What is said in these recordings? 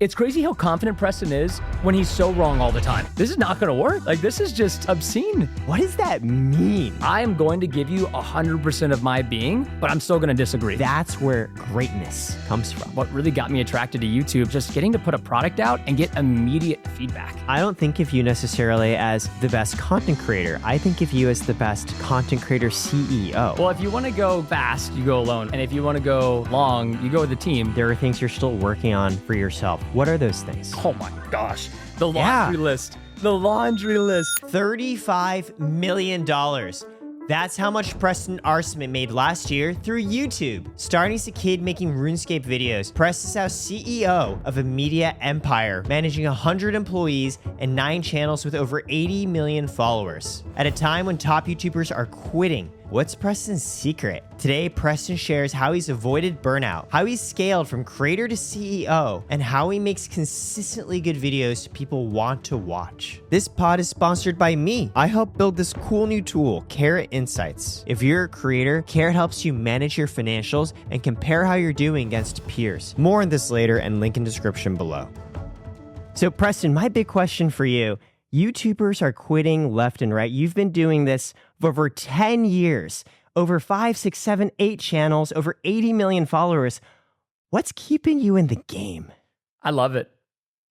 It's crazy how confident Preston is when he's so wrong all the time. This is not gonna work. Like, this is just obscene. What does that mean? I am going to give you 100% of my being, but I'm still gonna disagree. That's where greatness comes from. What really got me attracted to YouTube, just getting to put a product out and get immediate feedback. I don't think of you necessarily as the best content creator. I think of you as the best content creator CEO. Well, if you wanna go fast, you go alone. And if you wanna go long, you go with a team. There are things you're still working on for yourself. What are those things? Oh my gosh, the laundry list. The laundry list. $35 million. That's how much Preston Arsman made last year through YouTube. Starting as a kid making Runescape videos, Preston's now CEO of a media empire, managing 100 employees and 9 channels with over 80 million followers. At a time when top YouTubers are quitting, what's Preston's secret? Today, Preston shares how he's avoided burnout, how he's scaled from creator to CEO, and how he makes consistently good videos people want to watch. This pod is sponsored by me. I help build this cool new tool, Karat Insights. If you're a creator, Karat helps you manage your financials and compare how you're doing against peers. More on this later and link in description below. So Preston, my big question for you, YouTubers are quitting left and right. You've been doing this for over 10 years, over 5, 6, 7, 8 channels, over 80 million followers. What's keeping you in the game? I love it.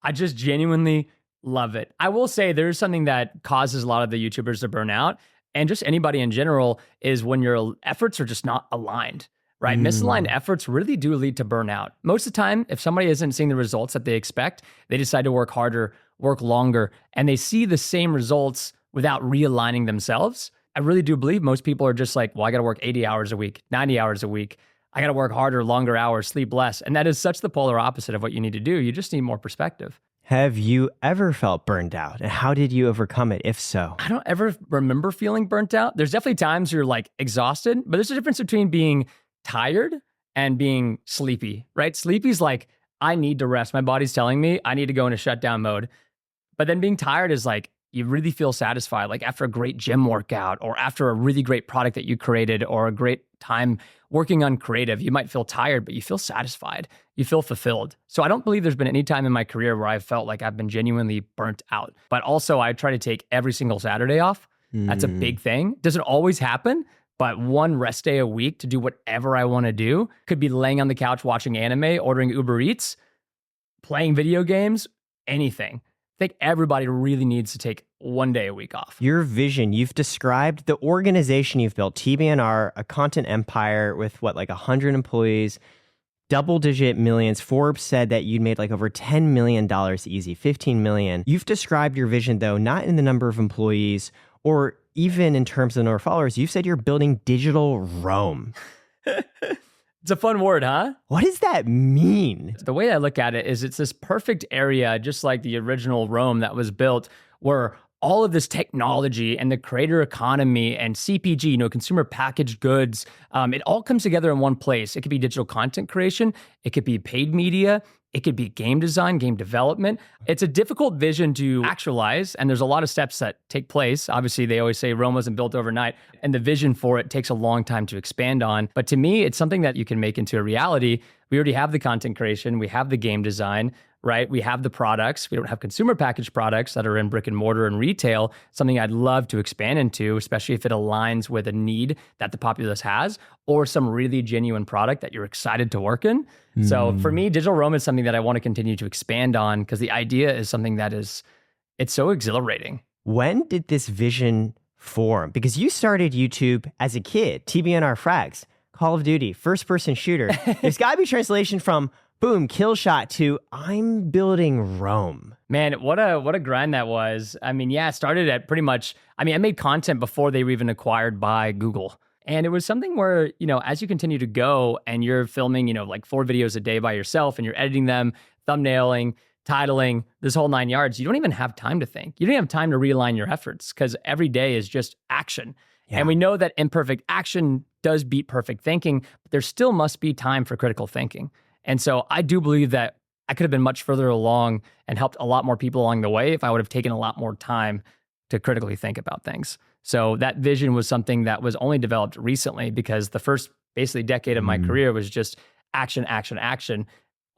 I just genuinely love it. I will say there's something that causes a lot of the YouTubers to burn out, and just anybody in general, is when your efforts are just not aligned, right? Misaligned efforts really do lead to burnout. Most of the time, if somebody isn't seeing the results that they expect, they decide to work harder, work longer, and they see the same results without realigning themselves. I really do believe most people are just like, well, I got to work 80 hours a week, 90 hours a week. I got to work harder, longer hours, sleep less. And that is such the polar opposite of what you need to do. You just need more perspective. Have you ever felt burned out? And how did you overcome it, if so? I don't ever remember feeling burnt out. There's definitely times you're like exhausted, but there's a difference between being tired and being sleepy, right? Sleepy's like, I need to rest. My body's telling me I need to go into shutdown mode. But then being tired is like, you really feel satisfied, like after a great gym workout or after a really great product that you created or a great time working on creative. You might feel tired, but you feel satisfied. You feel fulfilled. So I don't believe there's been any time in my career where I've felt like I've been genuinely burnt out. But also I try to take every single Saturday off. That's a big thing. Doesn't always happen, but one rest day a week to do whatever I want to do. Could be laying on the couch watching anime, ordering Uber Eats, playing video games, anything. I think everybody really needs to take one day a week off. Your vision, you've described the organization you've built, TBNR, a content empire with what, like 100 employees, double-digit millions. Forbes said that you'd made like over $10 million easy, 15 million. You've described your vision, though, not in the number of employees or even in terms of the number of followers. You've said you're building digital Rome. It's a fun word, huh? What does that mean? The way I look at it is it's this perfect area, just like the original Rome that was built, where all of this technology and the creator economy and CPG, consumer packaged goods, it all comes together in one place. It could be digital content creation. It could be paid media. It could be game design, game development. It's a difficult vision to actualize, and there's a lot of steps that take place. Obviously, they always say Rome wasn't built overnight, and the vision for it takes a long time to expand on. But to me, it's something that you can make into a reality. We already have the content creation. We have the game design, right? We have the products. We don't have consumer packaged products that are in brick and mortar and retail, something I'd love to expand into, especially if it aligns with a need that the populace has or some really genuine product that you're excited to work in. So for me, digital Rome is something that I want to continue to expand on because the idea is something that it's so exhilarating. When did this vision form? Because you started YouTube as a kid, TBNR Frags, Call of Duty, first-person shooter. There's got to be translation from boom, kill shot to I'm building Rome. Man, what a grind that was. I mean, yeah, it started at pretty much, I made content before they were even acquired by Google. And it was something where, as you continue to go and you're filming, like 4 videos a day by yourself and you're editing them, thumbnailing, titling, this whole 9 yards, you don't even have time to think. You don't have time to realign your efforts because every day is just action. Yeah. And we know that imperfect action does beat perfect thinking, but there still must be time for critical thinking. And so I do believe that I could have been much further along and helped a lot more people along the way if I would have taken a lot more time to critically think about things. So that vision was something that was only developed recently because the first basically decade of my career was just action, action, action.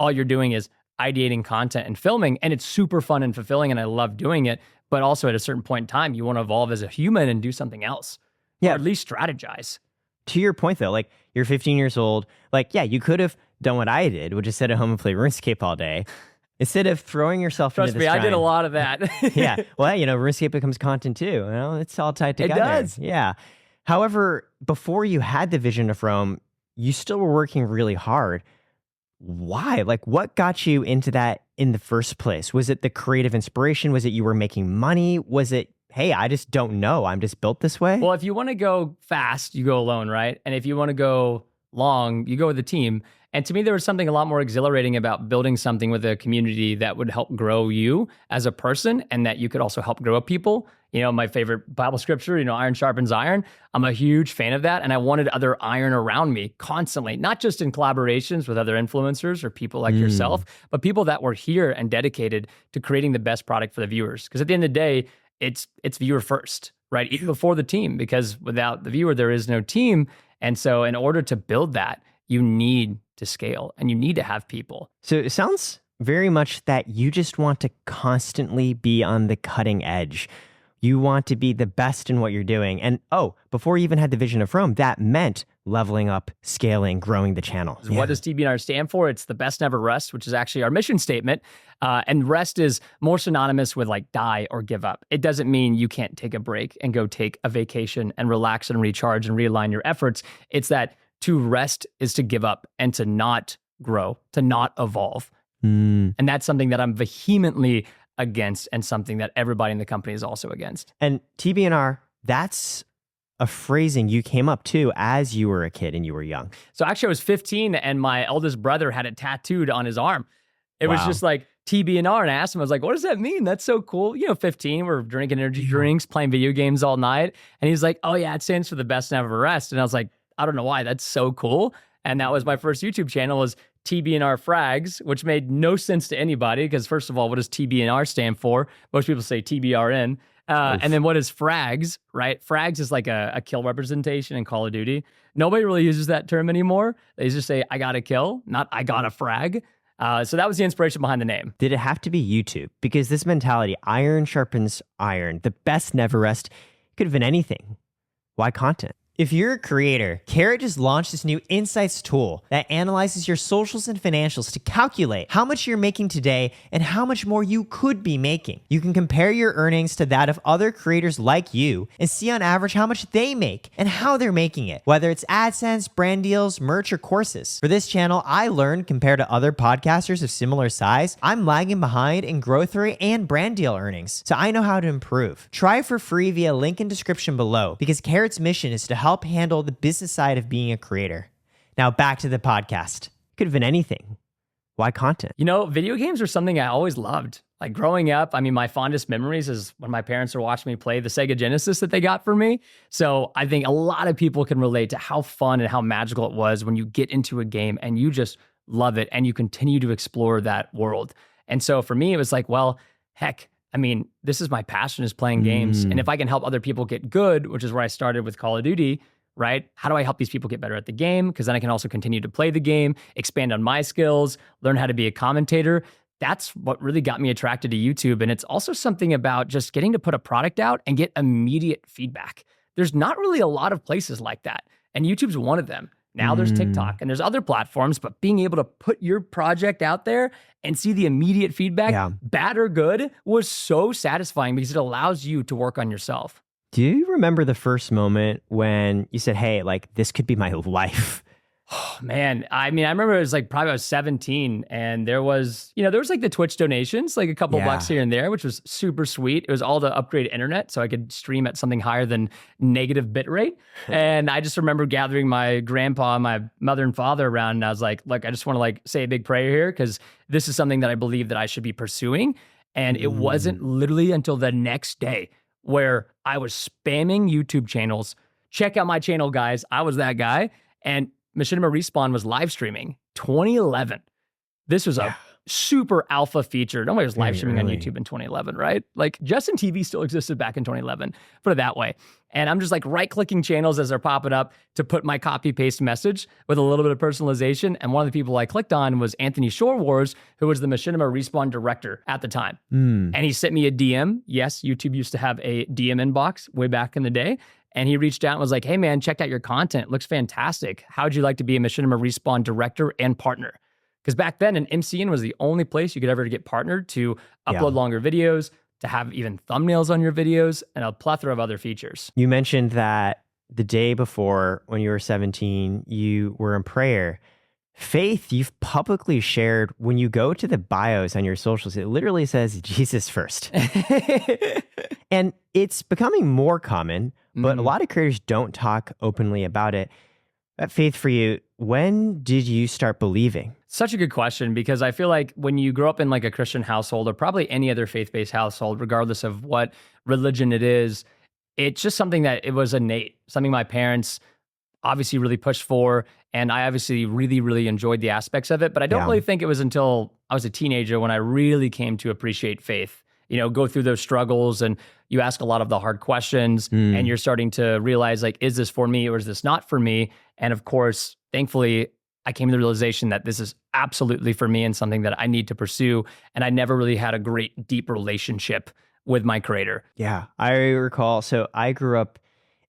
All you're doing is ideating content and filming. And it's super fun and fulfilling, and I love doing it. But also at a certain point in time, you want to evolve as a human and do something else. Yeah. Or at least strategize. To your point though, like you're 15 years old, like, yeah, you could have done what I did, which is sit at home and play RuneScape all day. Instead of throwing yourself Trust into me, this I did a giant- lot of that. Yeah. Well, RuneScape becomes content too. You know, it's all tied together. It does. Yeah. However, before you had the vision of Rome, you still were working really hard. Why? Like, what got you into that in the first place? Was it the creative inspiration? Was it you were making money? Was it, hey, I just don't know, I'm just built this way? Well, if you want to go fast, you go alone, right? And if you want to go long, you go with a team. And to me, there was something a lot more exhilarating about building something with a community that would help grow you as a person and that you could also help grow people. My favorite Bible scripture, iron sharpens iron. I'm a huge fan of that. And I wanted other iron around me constantly, not just in collaborations with other influencers or people like yourself, but people that were here and dedicated to creating the best product for the viewers. Because at the end of the day, it's viewer first, right? Even before the team, because without the viewer, there is no team. And so in order to build that, you need to scale and you need to have people. So it sounds very much that you just want to constantly be on the cutting edge. You want to be the best in what you're doing. And before you even had the vision of Rome, that meant leveling up, scaling, growing the channel. What does TBNR stand for? It's the best never rest, which is actually our mission statement. And rest is more synonymous with like die or give up. It doesn't mean you can't take a break and go take a vacation and relax and recharge and realign your efforts. It's that to rest is to give up and to not grow, to not evolve. And that's something that I'm vehemently against and something that everybody in the company is also against. And TBNR, that's a phrasing you came up to as you were a kid and you were young. So actually I was 15 and my eldest brother had it tattooed on his arm. It was just like TBNR. And I asked him, I was like, what does that mean? That's so cool. 15, we're drinking energy drinks, playing video games all night. And he's like, oh yeah, it stands for the best never rest. And I was like, I don't know why, that's so cool. And that was my first YouTube channel was TBNR Frags, which made no sense to anybody because first of all, what does TBNR stand for? Most people say TBRN. And then what is Frags, right? Frags is like a kill representation in Call of Duty. Nobody really uses that term anymore. They just say, I got a kill, not I got a frag. So that was the inspiration behind the name. Did it have to be YouTube? Because this mentality, iron sharpens iron, the best never rest, could have been anything. Why content? If you're a creator, Karat just launched this new insights tool that analyzes your socials and financials to calculate how much you're making today and how much more you could be making. You can compare your earnings to that of other creators like you and see on average how much they make and how they're making it, whether it's AdSense, brand deals, merch, or courses. For this channel, I learned compared to other podcasters of similar size, I'm lagging behind in growth rate and brand deal earnings, so I know how to improve. Try it for free via link in description below because Karat's mission is to help handle the business side of being a creator. Now back to the podcast. Could have been anything. Why content? Video games are something I always loved. Like growing up, my fondest memories is when my parents were watching me play the Sega Genesis that they got for me. So I think a lot of people can relate to how fun and how magical it was when you get into a game and you just love it and you continue to explore that world. And so for me, it was like, well, heck, this is my passion is playing games. And if I can help other people get good, which is where I started with Call of Duty, right? How do I help these people get better at the game? Because then I can also continue to play the game, expand on my skills, learn how to be a commentator. That's what really got me attracted to YouTube. And it's also something about just getting to put a product out and get immediate feedback. There's not really a lot of places like that. And YouTube's one of them. Now there's TikTok and there's other platforms, but being able to put your project out there and see the immediate feedback, bad or good, was so satisfying because it allows you to work on yourself. Do you remember the first moment when you said, hey, like this could be my life? Oh, man, I remember it was like probably I was 17 and there was like the Twitch donations, like a couple bucks here and there, which was super sweet. It was all to upgrade internet so I could stream at something higher than negative bitrate. And I just remember gathering my grandpa, my mother and father around and I was like, look, I just want to like say a big prayer here because this is something that I believe that I should be pursuing. And it wasn't literally until the next day where I was spamming YouTube channels. Check out my channel, guys. I was that guy. And Machinima Respawn was live streaming 2011. This was a super alpha feature. Nobody was live streaming on early. YouTube in 2011, right? Like Justin TV still existed back in 2011, put it that way. And I'm just like right-clicking channels as they're popping up to put my copy-paste message with a little bit of personalization. And one of the people I clicked on was Anthony Shorewars, who was the Machinima Respawn director at the time. And he sent me a DM. Yes, YouTube used to have a DM inbox way back in the day. And he reached out and was like, hey man, checked out your content. It looks fantastic. How'd you like to be a Machinima Respawn director and partner? Because back then, an MCN was the only place you could ever get partnered to upload longer videos, to have even thumbnails on your videos, and a plethora of other features. You mentioned that the day before, when you were 17, you were in prayer. Faith, you've publicly shared when you go to the bios on your socials, it literally says Jesus first. And it's becoming more common, but a lot of creators don't talk openly about it. That faith for you, when did you start believing? Such a good question, because I feel like when you grow up in like a Christian household or probably any other faith-based household, regardless of what religion it is, it's just something that it was innate, something my parents obviously really pushed for. And I obviously really, really enjoyed the aspects of it. But I don't really think it was until I was a teenager when I really came to appreciate faith. You know, go through those struggles and you ask a lot of the hard questions and you're starting to realize, like, is this for me or is this not for me? And of course, thankfully, I came to the realization that this is absolutely for me and something that I need to pursue. And I never really had a great, deep relationship with my creator. Yeah, I recall. So I grew up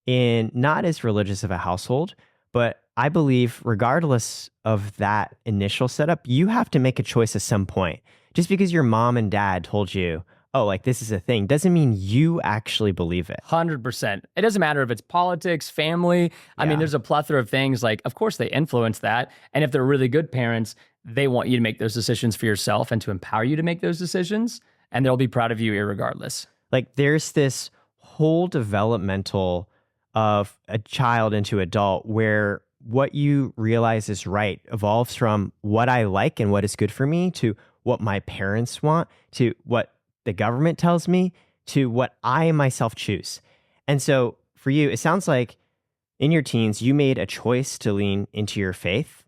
in not as religious of a household, but I believe regardless of that initial setup, you have to make a choice at some point. Just because your mom and dad told you, oh, like this is a thing, doesn't mean you actually believe it. 100%. It doesn't matter if it's politics, family. I mean, there's a plethora of things. Like, of course, they influence that. And if they're really good parents, they want you to make those decisions for yourself and to empower you to make those decisions. And they'll be proud of you irregardless. Like, there's this whole developmental of a child into adult where what you realize is right evolves from what I like and what is good for me to what my parents want to what the government tells me to what I myself choose. And so for you, it sounds like in your teens, you made a choice to lean into your faith.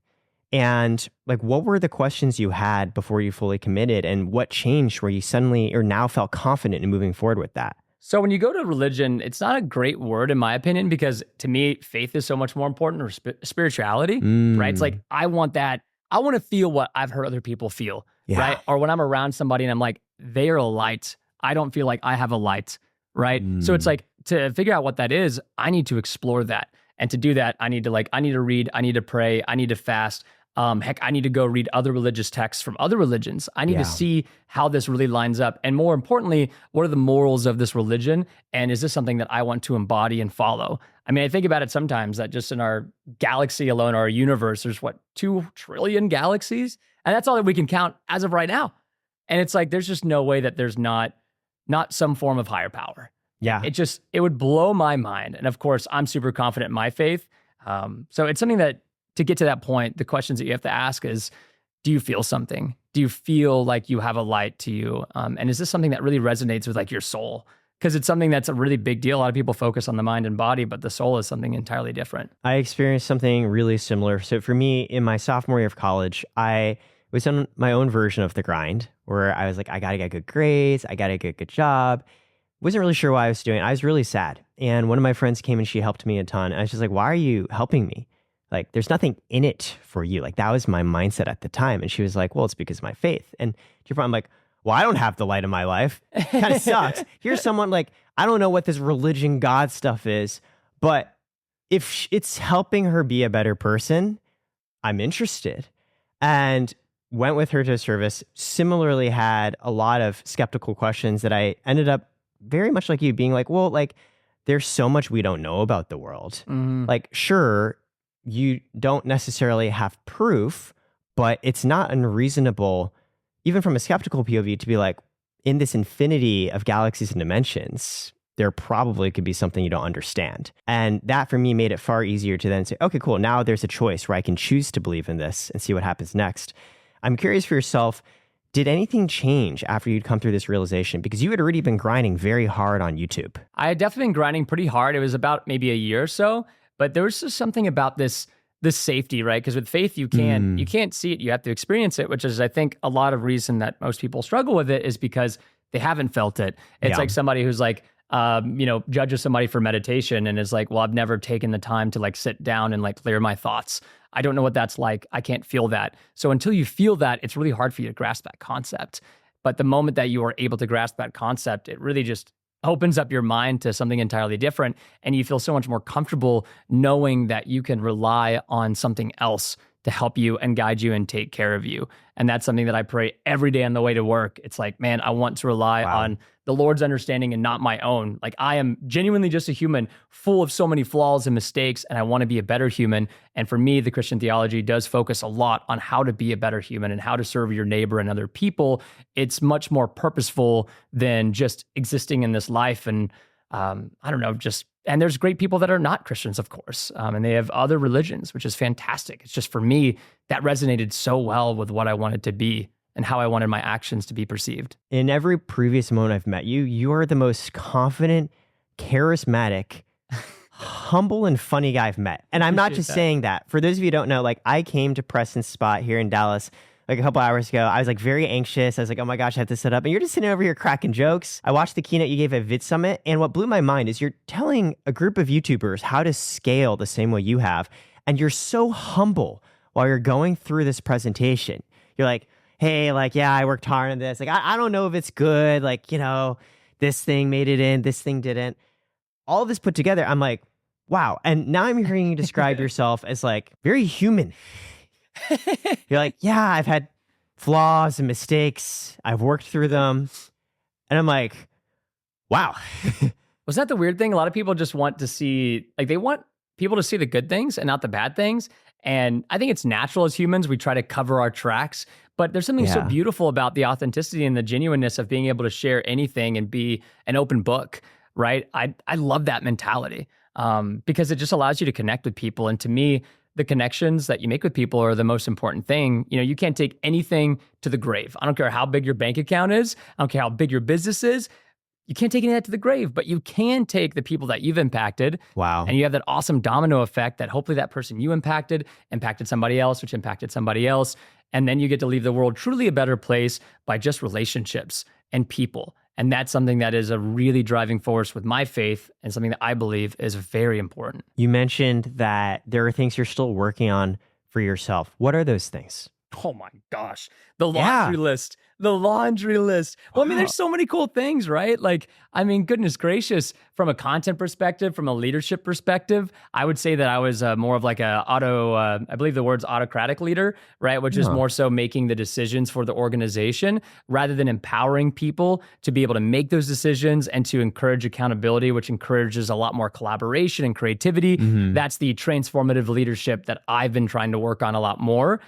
And like, what were the questions you had before you fully committed, and what changed where you suddenly or now felt confident in moving forward with that? So when you go to religion, it's not a great word in my opinion, because to me, faith is so much more important, or spirituality, right? It's like, I want that. I want to feel what I've heard other people feel, right? Or when I'm around somebody and I'm like, they are a light, I don't feel like I have a light, right? So it's like, to figure out what that is, I need to explore that. And to do that, I need to read, I need to pray, I need to fast. Heck, I need to go read other religious texts from other religions. I need to see how this really lines up. And more importantly, what are the morals of this religion? And is this something that I want to embody and follow? I mean, I think about it sometimes that just in our galaxy alone, our universe, there's 2 trillion galaxies? And that's all that we can count as of right now. And it's like, there's just no way that there's not some form of higher power. Yeah. It would blow my mind. And of course, I'm super confident in my faith. So it's something that, to get to that point, the questions that you have to ask is, do you feel something? Do you feel like you have a light to you? And is this something that really resonates with like your soul? Because it's something that's a really big deal. A lot of people focus on the mind and body, but the soul is something entirely different. I experienced something really similar. So for me, in my sophomore year of college, I was on my own version of the grind where I was like, I got to get good grades. I got to get a good job. Wasn't really sure why I was doing it. I was really sad. And one of my friends came and she helped me a ton. And I was just like, why are you helping me? Like, there's nothing in it for you. Like, that was my mindset at the time. And she was like, well, it's because of my faith. And to your point, I'm like, well, I don't have the light in my life. Kind of sucks. Here's someone like, I don't know what this religion God stuff is, but if it's helping her be a better person, I'm interested. And went with her to service, similarly had a lot of skeptical questions that I ended up very much like you being like, well, like, there's so much we don't know about the world. Like, sure, you don't necessarily have proof, but it's not unreasonable, even from a skeptical POV, to be like, in this infinity of galaxies and dimensions, there probably could be something you don't understand. And that for me made it far easier to then say, okay, cool, now there's a choice where I can choose to believe in this and see what happens next. I'm curious for yourself, did anything change after you'd come through this realization? Because you had already been grinding very hard on YouTube. I had definitely been grinding pretty hard. It was about maybe a year or so. But there was just something about this this safety, right? Because with faith, you can't see it, you have to experience it, which is, I think, a lot of reason that most people struggle with it is because they haven't felt it. It's like somebody who's like, judges somebody for meditation and is like, well, I've never taken the time to like sit down and like clear my thoughts. I don't know what that's like. I can't feel that. So until you feel that, it's really hard for you to grasp that concept. But the moment that you are able to grasp that concept, it really just opens up your mind to something entirely different. And you feel so much more comfortable knowing that you can rely on something else to help you and guide you and take care of you. And that's something that I pray every day on the way to work. It's like, man, I want to rely on the Lord's understanding and not my own. Like, I am genuinely just a human full of so many flaws and mistakes, and I want to be a better human. And for me, the Christian theology does focus a lot on how to be a better human and how to serve your neighbor and other people. It's much more purposeful than just existing in this life. And and there's great people that are not Christians, of course, and they have other religions, which is fantastic. It's just, for me, that resonated so well with what I wanted to be and how I wanted my actions to be perceived. In every previous moment I've met you, you are the most confident, charismatic, humble, and funny guy I've met. And I'm not just saying that. For those of you who don't know, like, I came to Preston's spot here in Dallas like a couple hours ago. I was like very anxious. I was like, oh my gosh, I have to set up. And you're just sitting over here cracking jokes. I watched the keynote you gave at Vid Summit. And what blew my mind is you're telling a group of YouTubers how to scale the same way you have. And you're so humble while you're going through this presentation. You're like, hey, like, yeah, I worked hard on this. Like, I don't know if it's good. Like, this thing made it in, this thing didn't. All of this put together, I'm like, wow. And now I'm hearing you describe yourself as like very human. You're like, yeah, I've had flaws and mistakes. I've worked through them. And I'm like, wow. Was that the weird thing? A lot of people just want to see, like, they want people to see the good things and not the bad things. And I think it's natural as humans, we try to cover our tracks. But there's something so beautiful about the authenticity and the genuineness of being able to share anything and be an open book, right? I love that mentality because it just allows you to connect with people. And to me, the connections that you make with people are the most important thing. You can't take anything to the grave. I don't care how big your bank account is. I don't care how big your business is. You can't take any of that to the grave, but you can take the people that you've impacted. Wow. And you have that awesome domino effect that hopefully that person you impacted somebody else, which impacted somebody else. And then you get to leave the world truly a better place by just relationships and people. And that's something that is a really driving force with my faith and something that I believe is very important. You mentioned that there are things you're still working on for yourself. What are those things? Oh my gosh. The laundry list. The laundry list. Well, I mean, there's so many cool things, right? Like, I mean, goodness gracious, from a content perspective, from a leadership perspective, I would say that I was more of like I believe the word's autocratic leader, right? Which is more so making the decisions for the organization rather than empowering people to be able to make those decisions and to encourage accountability, which encourages a lot more collaboration and creativity. That's the transformative leadership that I've been trying to work on a lot more.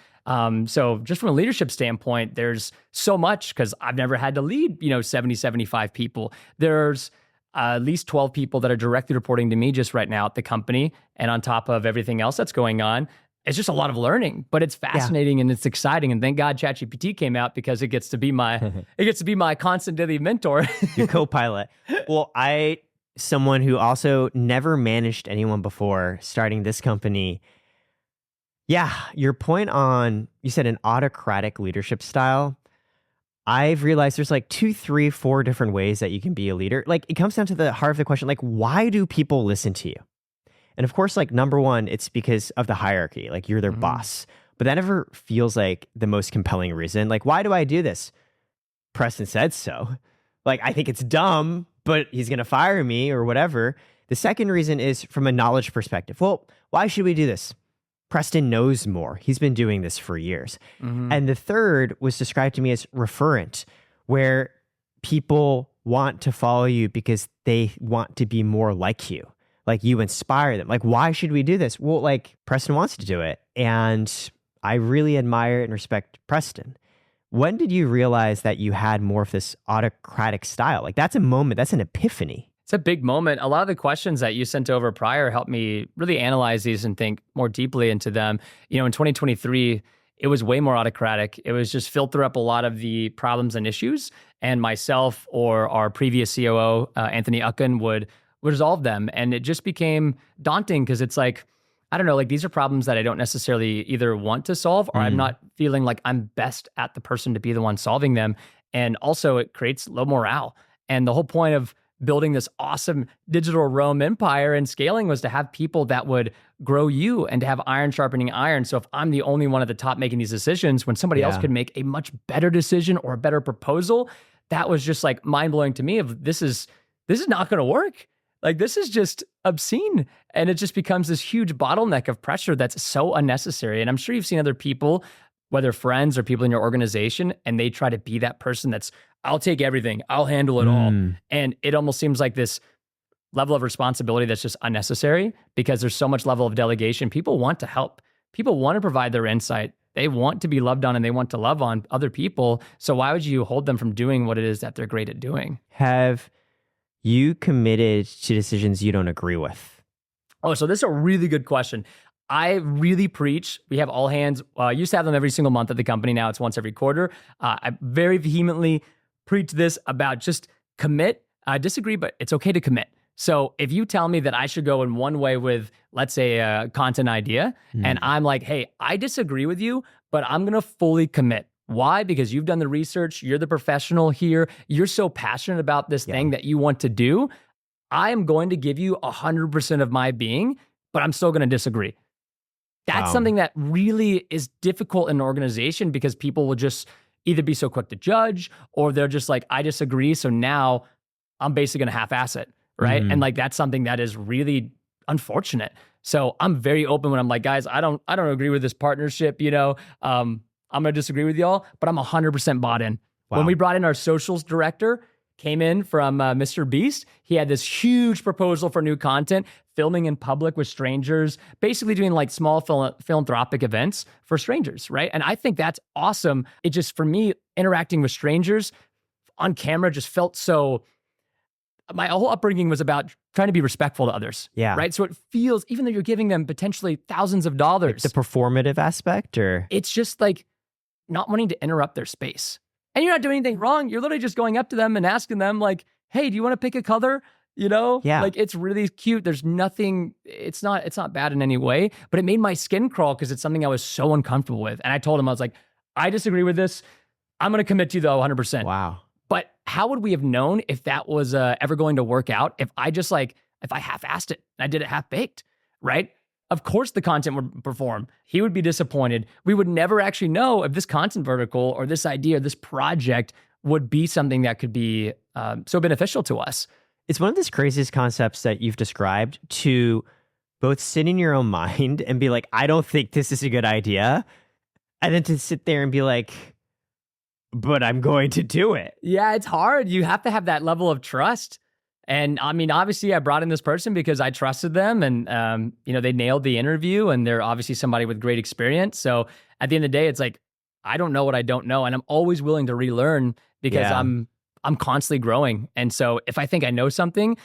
So just from a leadership standpoint, there's so much because I've never had to lead, 70, 75 people. There's at least 12 people that are directly reporting to me just right now at the company. And on top of everything else that's going on, it's just a lot of learning, but it's fascinating and it's exciting. And thank God ChatGPT came out because it gets to be my constant daily mentor. Your co-pilot. Well, someone who also never managed anyone before starting this company. Yeah, your point on, you said an autocratic leadership style. I've realized there's like 2, 3, 4 different ways that you can be a leader. Like, it comes down to the heart of the question, like, why do people listen to you? And of course, like, number one, it's because of the hierarchy. Like, you're their boss. But that never feels like the most compelling reason. Like, why do I do this? Preston said so. Like, I think it's dumb, but he's going to fire me or whatever. The second reason is from a knowledge perspective. Well, why should we do this? Preston knows more. He's been doing this for years. And the third was described to me as referent, where people want to follow you because they want to be more like you. Like, you inspire them. Like, why should we do this? Well, like, Preston wants to do it. And I really admire and respect Preston. When did you realize that you had more of this autocratic style? Like, that's a moment, that's an epiphany. It's a big moment. A lot of the questions that you sent over prior helped me really analyze these and think more deeply into them. In 2023, it was way more autocratic. It was just filter up a lot of the problems and issues, and myself or our previous COO, Anthony Ucken, would resolve them. And it just became daunting because it's like, I don't know, like these are problems that I don't necessarily either want to solve or I'm not feeling like I'm best at the person to be the one solving them. And also it creates low morale. And the whole point of building this awesome digital Rome empire and scaling was to have people that would grow you and to have iron sharpening iron. So if I'm the only one at the top making these decisions, when somebody else could make a much better decision or a better proposal, that was just like mind blowing to me of this is not going to work. Like this is just obscene. And it just becomes this huge bottleneck of pressure that's so unnecessary. And I'm sure you've seen other people, whether friends or people in your organization, and they try to be that person that's, I'll take everything, I'll handle it all. And it almost seems like this level of responsibility that's just unnecessary because there's so much level of delegation. People want to help. People want to provide their insight. They want to be loved on and they want to love on other people. So why would you hold them from doing what it is that they're great at doing? Have you committed to decisions you don't agree with? Oh, so this is a really good question. I really preach. We have all hands. Used to have them every single month at the company. Now it's once every quarter. I very vehemently preach this about just commit. I disagree, but it's okay to commit. So if you tell me that I should go in one way with, let's say, a content idea, and I'm like, hey, I disagree with you, but I'm going to fully commit. Why? Because you've done the research. You're the professional here. You're so passionate about this thing that you want to do. I am going to give you 100% of my being, but I'm still going to disagree. That's something that really is difficult in an organization because people will just either be so quick to judge or they're just like, I disagree. So now I'm basically going to half-ass it, right? And like, that's something that is really unfortunate. So I'm very open when I'm like, guys, I don't agree with this partnership, I'm going to disagree with y'all, but I'm 100% bought in. When we brought in our socials director, came in from Mr. Beast, he had this huge proposal for new content, filming in public with strangers, basically doing like small philanthropic events for strangers, right? And I think that's awesome. It just, for me, interacting with strangers on camera just felt so, my whole upbringing was about trying to be respectful to others, right? So it feels, even though you're giving them potentially thousands of dollars. Like the performative aspect, or? It's just like not wanting to interrupt their space. And you're not doing anything wrong. You're literally just going up to them and asking them like, hey, do you want to pick a color? Like it's really cute. There's nothing, it's not bad in any way, but it made my skin crawl because it's something I was so uncomfortable with. And I told him, I was like, I disagree with this. I'm going to commit to you though 100%. Wow. But how would we have known if that was ever going to work out if I half-assed it and I did it half-baked, right? Of course the content would perform. He would be disappointed. We would never actually know if this content vertical or this idea or this project would be something that could be so beneficial to us. It's one of the craziest concepts that you've described, to both sit in your own mind and be like, I don't think this is a good idea. And then to sit there and be like, but I'm going to do it. Yeah, it's hard. You have to have that level of trust. And I mean, obviously I brought in this person because I trusted them and, they nailed the interview and they're obviously somebody with great experience. So at the end of the day, it's like, I don't know what I don't know. And I'm always willing to relearn because I'm constantly growing. And so if I think I know something,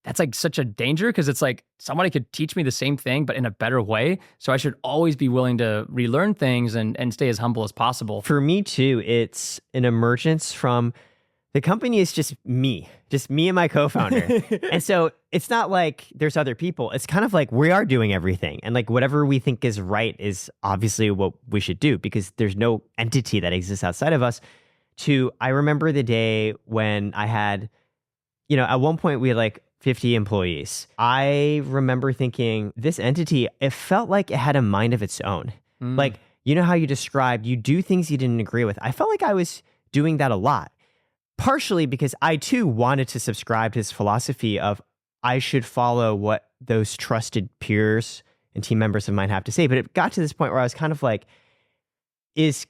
that's like such a danger because it's like somebody could teach me the same thing, but in a better way. So I should always be willing to relearn things and stay as humble as possible. For me too, it's an emergence from the company is just me and my co-founder. And so it's not like there's other people. It's kind of like we are doing everything. And like whatever we think is right is obviously what we should do because there's no entity that exists outside of us. I remember the day when I had, at one point we had like 50 employees. I remember thinking this entity, it felt like it had a mind of its own. Like, how you described, you do things you didn't agree with. I felt like I was doing that a lot. Partially because I too wanted to subscribe to his philosophy of I should follow what those trusted peers and team members of mine have to say. But it got to this point where I was kind of like, is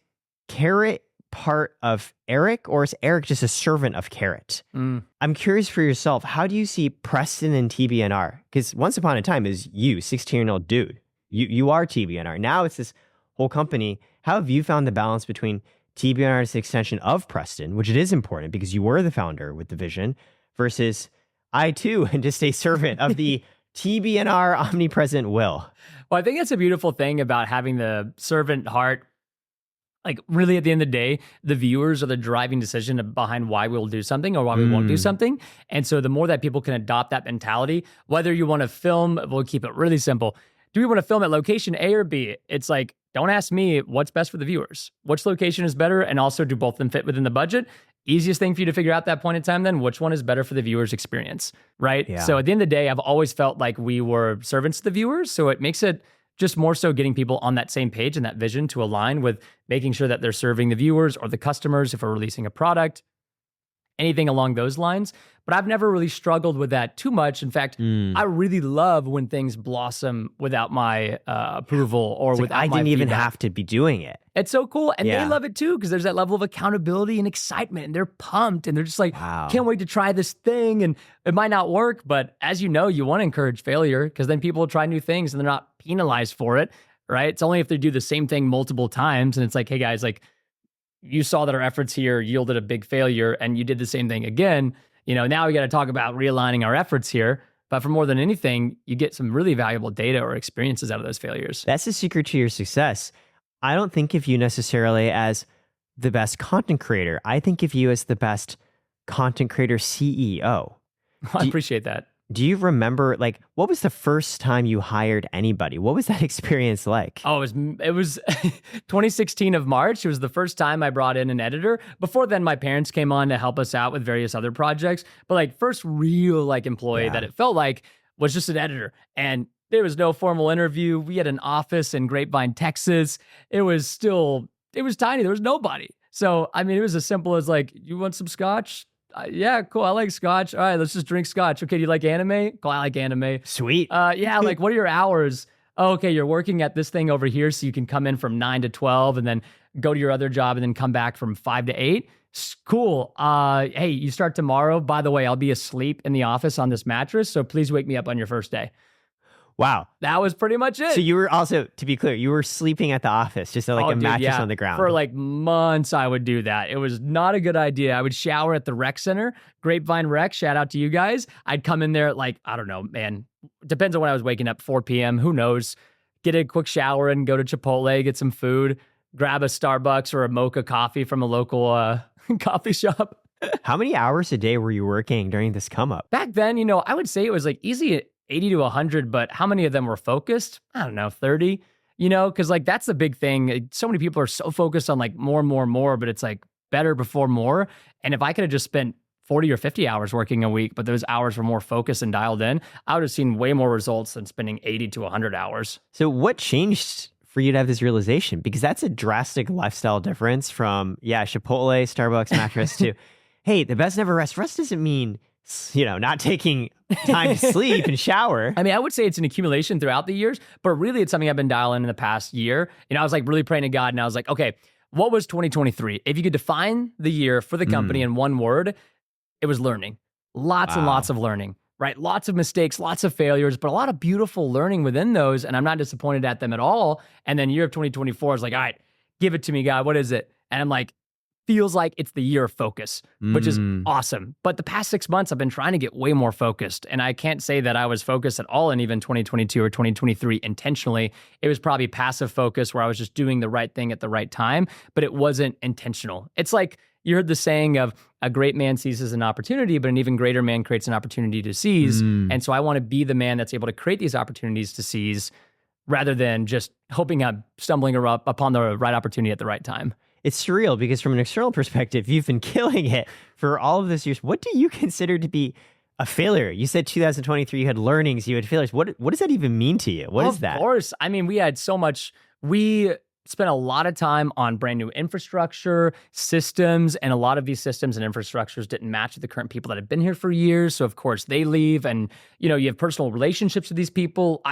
Karat part of Eric or is Eric just a servant of Karat? I'm curious for yourself, how do you see Preston and TBNR? Because once upon a time is you, 16-year-old dude. You are TBNR. Now it's this whole company. How have you found the balance between TBNR is an extension of Preston, which it is important because you were the founder with the vision, versus I too am just a servant of the TBNR omnipresent will. Well, I think that's a beautiful thing about having the servant heart. Like really at the end of the day, the viewers are the driving decision behind why we'll do something or why we won't do something. And so the more that people can adopt that mentality, whether you want to film, we'll keep it really simple. do we want to film at location A or B? It's like, don't ask me what's best for the viewers. Which location is better? And also, do both of them fit within the budget? Easiest thing for you to figure out at that point in time, then, which one is better for the viewer's experience, right? Yeah. So at the end of the day, I've always felt like we were servants to the viewers. So it makes it just more so getting people on that same page and that vision to align with making sure that they're serving the viewers or the customers if we're releasing a product, anything along those lines. But I've never really struggled with that too much. In fact, I really love when things blossom without my approval or without I my didn't even feedback. have to be doing it. It's so cool. And Yeah. they love it too, because there's that level of accountability and excitement, and they're pumped and they're just like, Wow. can't wait to try this thing. And it might not work, but as you know, you want to encourage failure, because then people will try new things and they're not penalized for it, right? It's only if they do the same thing multiple times and it's like, hey guys, like, you saw that our efforts here yielded a big failure and you did the same thing again. Now we got to talk about realigning our efforts here. But for more than anything, you get some really valuable data or experiences out of those failures. That's the secret to your success. I don't think of you necessarily as the best content creator. I think of you as the best content creator CEO. I appreciate that. Do you remember, like, what was the first time you hired anybody? What was that experience like? Oh, it was 2016 of March. It was the first time I brought in an editor. Before then, my parents came on to help us out with various other projects. But like, first real like employee that it felt like was just an editor. And there was no formal interview. We had an office in Grapevine, Texas. It was tiny. There was nobody. So, I mean, it was as simple as like, you want some scotch? Yeah, cool. I like scotch. All right, let's just drink scotch. Okay, do you like anime? Cool, I like anime. Sweet. Yeah, like, what are your hours? Oh, okay, you're working at this thing over here, so you can come in from 9 to 12 and then go to your other job and then come back from 5 to 8. Cool. Hey, you start tomorrow. By the way, I'll be asleep in the office on this mattress, so please wake me up on your first day. Wow. That was pretty much it. So you were also, to be clear, you were sleeping at the office, just like a mattress on the ground. For like months, I would do that. It was not a good idea. I would shower at the rec center, Grapevine Rec. Shout out to you guys. I'd come in there at like, I don't know, man. Depends on when I was waking up, 4 p.m. Who knows? Get a quick shower and go to Chipotle, get some food, grab a Starbucks or a mocha coffee from a local coffee shop. How many hours a day were you working during this come up? Back then, I would say it was like easy 80 to 100, but how many of them were focused? I don't know, 30, because like that's the big thing. So many people are so focused on like more and more and more, but it's like better before more. And if I could have just spent 40 or 50 hours working a week, but those hours were more focused and dialed in, I would have seen way more results than spending 80 to 100 hours. So what changed for you to have this realization? Because that's a drastic lifestyle difference from, Chipotle, Starbucks, mattress to, hey, the best never rest. Rest doesn't mean, not taking time to sleep and shower. I mean, I would say it's an accumulation throughout the years, but really it's something I've been dialing in the past year. I was like really praying to God and I was like, okay, what was 2023? If you could define the year for the company in one word, it was learning. Lots and lots of learning, right? Lots of mistakes, lots of failures, but a lot of beautiful learning within those. And I'm not disappointed at them at all. And then year of 2024 is like, all right, give it to me, God. What is it? And I'm like, feels like it's the year of focus, which is awesome. But the past 6 months, I've been trying to get way more focused. And I can't say that I was focused at all in even 2022 or 2023 intentionally. It was probably passive focus where I was just doing the right thing at the right time, but it wasn't intentional. It's like you heard the saying of a great man seizes an opportunity, but an even greater man creates an opportunity to seize. And so I want to be the man that's able to create these opportunities to seize rather than just hoping I'm stumbling upon the right opportunity at the right time. It's surreal because from an external perspective, you've been killing it for all of this years. What do you consider to be a failure? You said 2023, you had learnings, you had failures. What does that even mean to you? What is that? Of course. I mean, we had so much, we spent a lot of time on brand new infrastructure, systems, and a lot of these systems and infrastructures didn't match the current people that have been here for years. So of course they leave and, you have personal relationships with these people.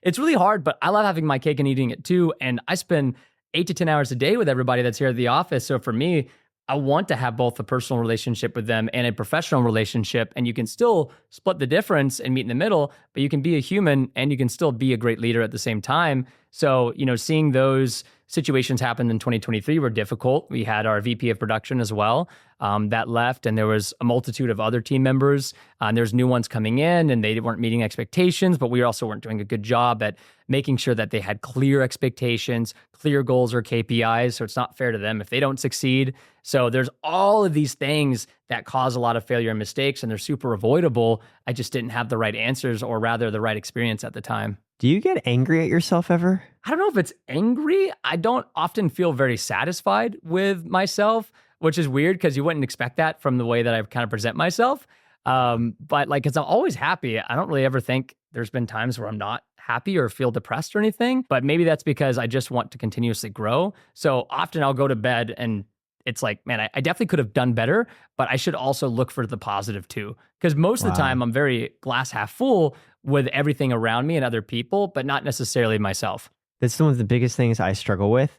It's really hard, but I love having my cake and eating it too. And I spend 8 to 10 hours a day with everybody that's here at the office. So for me, I want to have both a personal relationship with them and a professional relationship. And you can still split the difference and meet in the middle, but you can be a human and you can still be a great leader at the same time. So, seeing those situations happen in 2023 were difficult. We had our VP of production as well that left, and there was a multitude of other team members. And there's new ones coming in, and they weren't meeting expectations, but we also weren't doing a good job at making sure that they had clear expectations, clear goals or KPIs. So it's not fair to them if they don't succeed. So there's all of these things that cause a lot of failure and mistakes, and they're super avoidable. I just didn't have the right answers, or rather the right experience at the time. Do you get angry at yourself ever? I don't know if it's angry. I don't often feel very satisfied with myself, which is weird because you wouldn't expect that from the way that I kind of present myself. But like, cause I'm always happy. I don't really ever think there's been times where I'm not happy or feel depressed or anything, but maybe that's because I just want to continuously grow. So often I'll go to bed and it's like, man, I definitely could have done better, but I should also look for the positive too. Because most of the time I'm very glass half full with everything around me and other people, but not necessarily myself. That's one of the biggest things I struggle with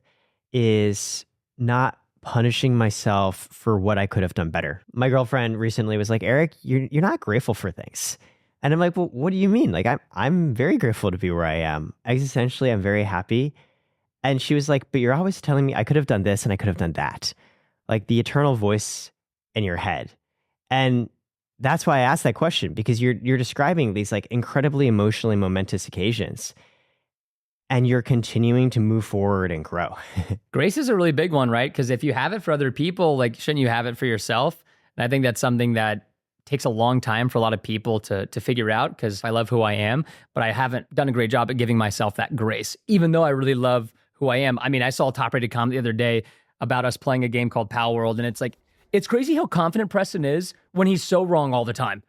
is not punishing myself for what I could have done better. My girlfriend recently was like, Eric, you're not grateful for things. And I'm like, well, what do you mean? Like, I'm very grateful to be where I am. Existentially, I'm very happy. And she was like, but you're always telling me I could have done this and I could have done that. Like the eternal voice in your head. And that's why I asked that question, because you're describing these like incredibly emotionally momentous occasions. And you're continuing to move forward and grow. Grace is a really big one, right? Because if you have it for other people, like, shouldn't you have it for yourself? And I think that's something that takes a long time for a lot of people to figure out, because I love who I am, but I haven't done a great job at giving myself that grace, even though I really love who I am. I mean, I saw a top-rated comment the other day about us playing a game called Pal World, and it's like, it's crazy how confident Preston is when he's so wrong all the time.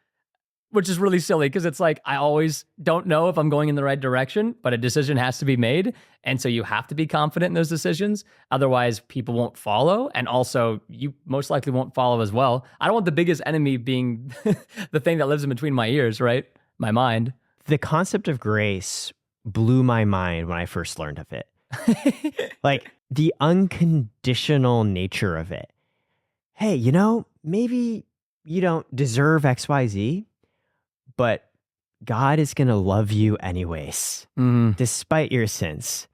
Which is really silly because it's like, I always don't know if I'm going in the right direction, but a decision has to be made. And so you have to be confident in those decisions. Otherwise, people won't follow. And also, you most likely won't follow as well. I don't want the biggest enemy being the thing that lives in between my ears, right? My mind. The concept of grace blew my mind when I first learned of it. Like the unconditional nature of it. Hey, maybe you don't deserve XYZ. But God is going to love you anyways, despite your sins.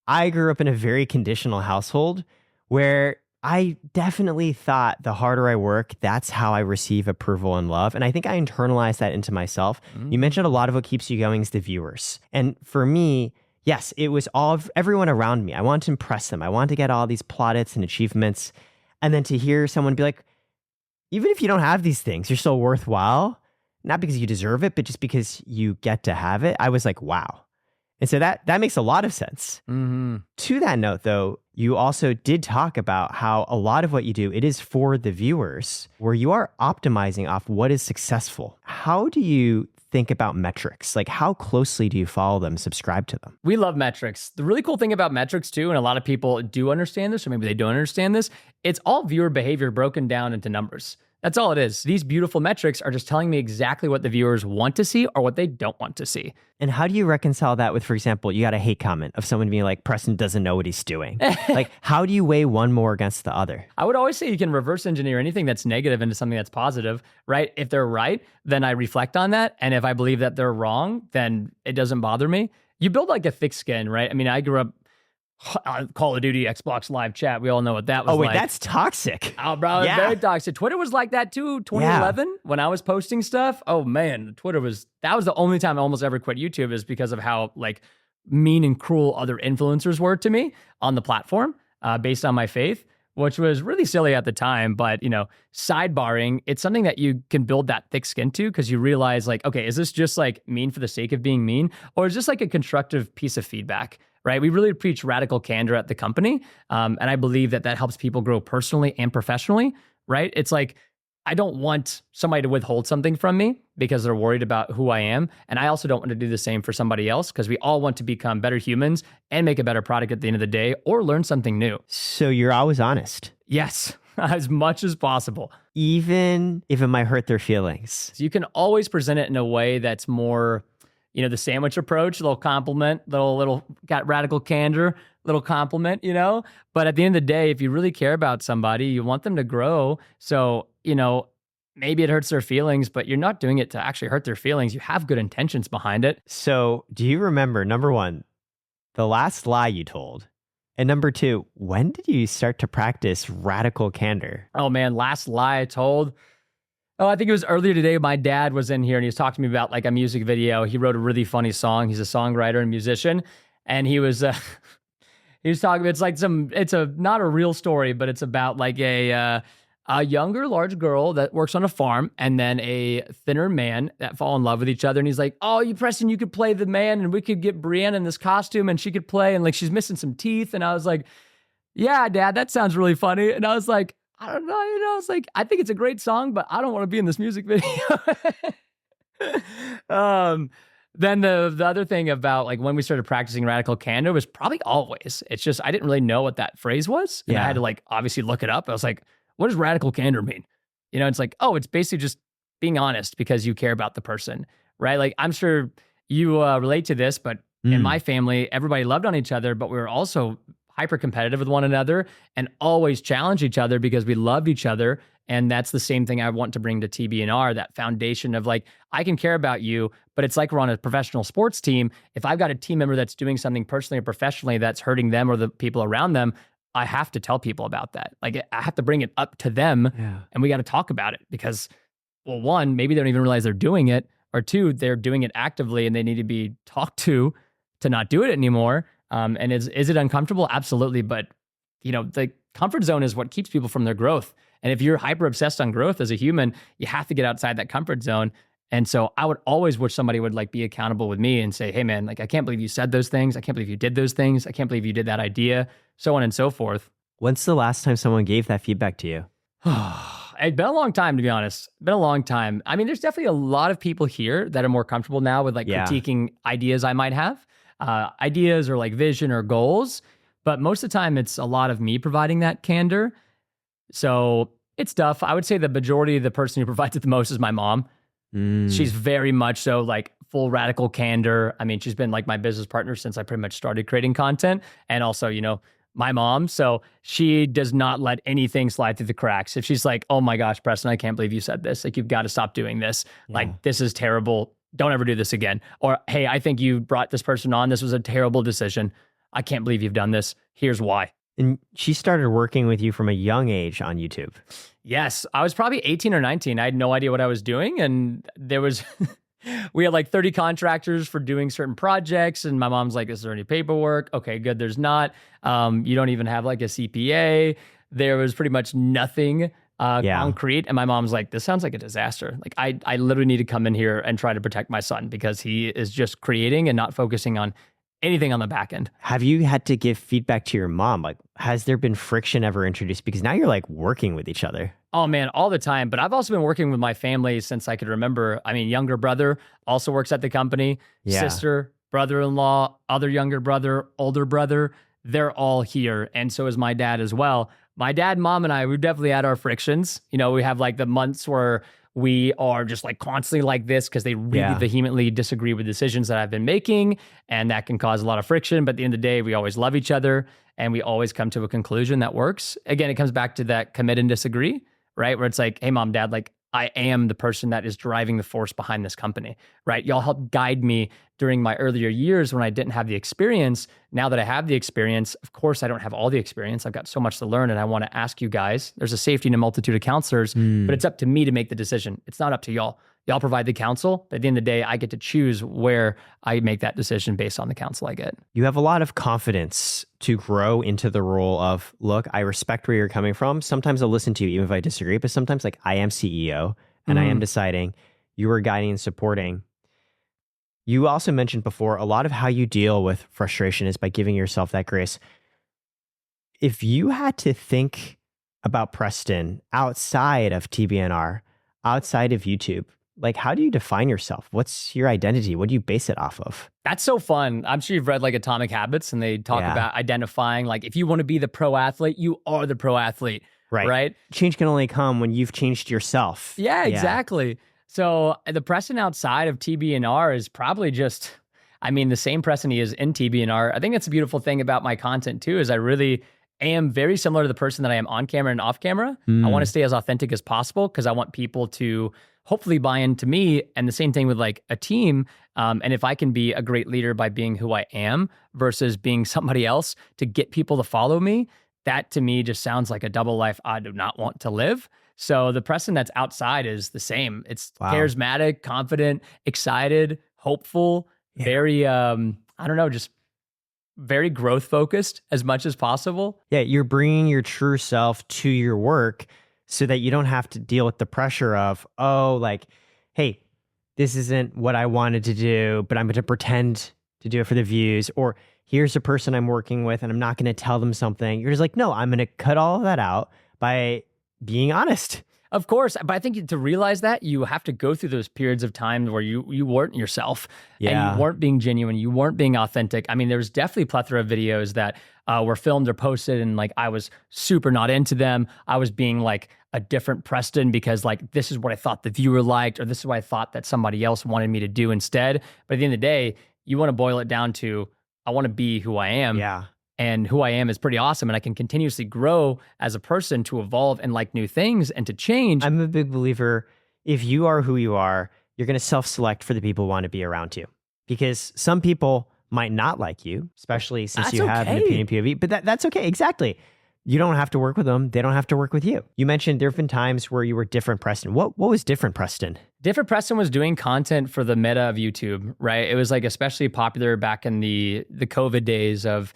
I grew up in a very conditional household where I definitely thought the harder I work, that's how I receive approval and love. And I think I internalized that into myself. You mentioned a lot of what keeps you going is the viewers. And for me, yes, it was all of everyone around me. I wanted to impress them. I wanted to get all these plaudits and achievements. And then to hear someone be like, even if you don't have these things, you're still worthwhile. Not because you deserve it, but just because you get to have it. I was like, wow. And so that makes a lot of sense. To that note, though, you also did talk about how a lot of what you do, it is for the viewers, where you are optimizing off what is successful. How do you think about metrics? Like, how closely do you follow them, subscribe to them? We love metrics. The really cool thing about metrics too, and a lot of people do understand this, or maybe they don't understand this, it's all viewer behavior broken down into numbers. That's all it is. These beautiful metrics are just telling me exactly what the viewers want to see or what they don't want to see. And how do you reconcile that with, for example, you got a hate comment of someone being like, Preston doesn't know what he's doing. Like, how do you weigh one more against the other? I would always say you can reverse engineer anything that's negative into something that's positive, right? If they're right, then I reflect on that. And if I believe that they're wrong, then it doesn't bother me. You build like a thick skin, right? I mean, I grew up Call of Duty, Xbox Live chat. We all know what that was like. Oh, wait, that's toxic. Oh, bro, yeah. Very toxic. Twitter was like that too, 2011, when I was posting stuff. Oh, man, that was the only time I almost ever quit YouTube is because of how like mean and cruel other influencers were to me on the platform based on my faith, which was really silly at the time. But, sidebarring, it's something that you can build that thick skin to because you realize like, okay, is this just like mean for the sake of being mean? Or is this like a constructive piece of feedback? Right? We really preach radical candor at the company. And I believe that helps people grow personally and professionally, right? It's like, I don't want somebody to withhold something from me because they're worried about who I am. And I also don't want to do the same for somebody else because we all want to become better humans and make a better product at the end of the day or learn something new. So you're always honest. Yes, as much as possible. Even if it might hurt their feelings. So you can always present it in a way that's more the sandwich approach, a little compliment, little got radical candor, little compliment, But at the end of the day, if you really care about somebody, you want them to grow. So, maybe it hurts their feelings, but you're not doing it to actually hurt their feelings. You have good intentions behind it. So do you remember, number one, the last lie you told? And number two, when did you start to practice radical candor? Oh man, last lie I told. Oh, I think it was earlier today. My dad was in here and he was talking to me about like a music video. He wrote a really funny song. He's a songwriter and musician. And he was talking, it's not a real story, but it's about like a A younger, large girl that works on a farm, and then a thinner man that fall in love with each other. And he's like, oh, you Preston, you could play the man, and we could get Brianna in this costume, and she could play, and like she's missing some teeth. And I was like, yeah, Dad, that sounds really funny. And I was like, I don't know, I was like, I think it's a great song, but I don't want to be in this music video. Then the other thing about like when we started practicing radical candor was probably always. It's just I didn't really know what that phrase was. And I had to like obviously look it up. I was like, what does radical candor mean? It's like, oh, it's basically just being honest because you care about the person, right? Like I'm sure you relate to this, but in my family, everybody loved on each other, but we were also hyper competitive with one another and always challenge each other because we loved each other. And that's the same thing I want to bring to TBNR, that foundation of like, I can care about you, but it's like we're on a professional sports team. If I've got a team member that's doing something personally or professionally that's hurting them or the people around them, I have to tell people about that. Like I have to bring it up to them and we got to talk about it because, well, one, maybe they don't even realize they're doing it, or two, they're doing it actively and they need to be talked to not do it anymore. And is it uncomfortable? Absolutely. But the comfort zone is what keeps people from their growth. And if you're hyper obsessed on growth as a human, you have to get outside that comfort zone. And so I would always wish somebody would like be accountable with me and say, hey man, like I can't believe you said those things. I can't believe you did those things. I can't believe you did that idea, so on and so forth. When's the last time someone gave that feedback to you? It's been a long time, to be honest. Been a long time. I mean, there's definitely a lot of people here that are more comfortable now with like critiquing ideas I might have, ideas or like vision or goals. But most of the time, it's a lot of me providing that candor. So it's tough. I would say the majority of the person who provides it the most is my mom. She's very much so like full radical candor. I mean, she's been like my business partner since I pretty much started creating content, and also, my mom. So she does not let anything slide through the cracks. If she's like, oh my gosh, Preston, I can't believe you said this. Like, you've got to stop doing this. Like, this is terrible. Don't ever do this again. Or, hey, I think you brought this person on. This was a terrible decision. I can't believe you've done this. Here's why. And she started working with you from a young age on YouTube. Yes, I was probably 18 or 19. I had no idea what I was doing. And there was, we had like 30 contractors for doing certain projects. And my mom's like, is there any paperwork? Okay, good. There's not. You don't even have like a CPA. There was pretty much nothing concrete. And my mom's like, this sounds like a disaster. Like I literally need to come in here and try to protect my son because he is just creating and not focusing on anything on the back end. Have you had to give feedback to your mom? Like, has there been friction ever introduced? Because now you're like working with each other. Oh man, all the time. But I've also been working with my family since I could remember. I mean, younger brother also works at the company, sister, brother-in-law, other younger brother, older brother, they're all here. And so is my dad as well. My dad, mom, and I, we've definitely had our frictions. We have like the months where we are just like constantly like this because they really vehemently disagree with decisions that I've been making. And that can cause a lot of friction. But at the end of the day, we always love each other and we always come to a conclusion that works. Again, it comes back to that commit and disagree, right? Where it's like, hey, mom, dad, like I am the person that is driving the force behind this company, right? Y'all helped guide me during my earlier years when I didn't have the experience. Now that I have the experience, of course, I don't have all the experience. I've got so much to learn and I want to ask you guys. There's a safety in a multitude of counselors, but it's up to me to make the decision. It's not up to y'all. Y'all provide the counsel, but at the end of the day, I get to choose where I make that decision based on the counsel I get. You have a lot of confidence to grow into the role of, look, I respect where you're coming from. Sometimes I'll listen to you even if I disagree, but sometimes like I am CEO and I am deciding, you are guiding and supporting. You also mentioned before, a lot of how you deal with frustration is by giving yourself that grace. If you had to think about Preston outside of TBNR, outside of YouTube, like how do you define yourself? What's your identity? What do you base it off of? That's so fun. I'm sure you've read like Atomic Habits and they talk about identifying like if you want to be the pro athlete, you are the pro athlete. Right. Change can only come when you've changed yourself. Yeah, exactly. So the Preston outside of TBNR is probably just, I mean, the same Preston he is in TBNR. I think that's a beautiful thing about my content too, is I really am very similar to the person that I am on camera and off camera. I want to stay as authentic as possible because I want people to hopefully buy into me. And the same thing with like a team. And if I can be a great leader by being who I am versus being somebody else to get people to follow me, that to me just sounds like a double life I do not want to live. So the Preston that's outside is the same. It's charismatic, confident, excited, hopeful, very, I don't know, just very growth focused as much as possible. Yeah, you're bringing your true self to your work so that you don't have to deal with the pressure of, oh, like, hey, this isn't what I wanted to do, but I'm going to pretend to do it for the views. Or here's a person I'm working with and I'm not going to tell them something. You're just like, no, I'm going to cut all of that out by being honest. Of course, but I think to realize that, you have to go through those periods of time where you weren't yourself, and you weren't being genuine, you weren't being authentic. I mean, there's definitely a plethora of videos that were filmed or posted, and like I was super not into them. I was being like a different Preston because like this is what I thought the viewer liked, or this is what I thought that somebody else wanted me to do instead. But at the end of the day, you want to boil it down to, I want to be who I am. Yeah. And who I am is pretty awesome. And I can continuously grow as a person to evolve and like new things and to change. I'm a big believer, if you are who you are, you're going to self-select for the people who want to be around you. Because some people might not like you, especially since you have an opinion POV, but that's okay. Exactly. You don't have to work with them. They don't have to work with you. You mentioned there have been times where you were different Preston. What was different Preston? Different Preston was doing content for the meta of YouTube, right? It was like especially popular back in the COVID days of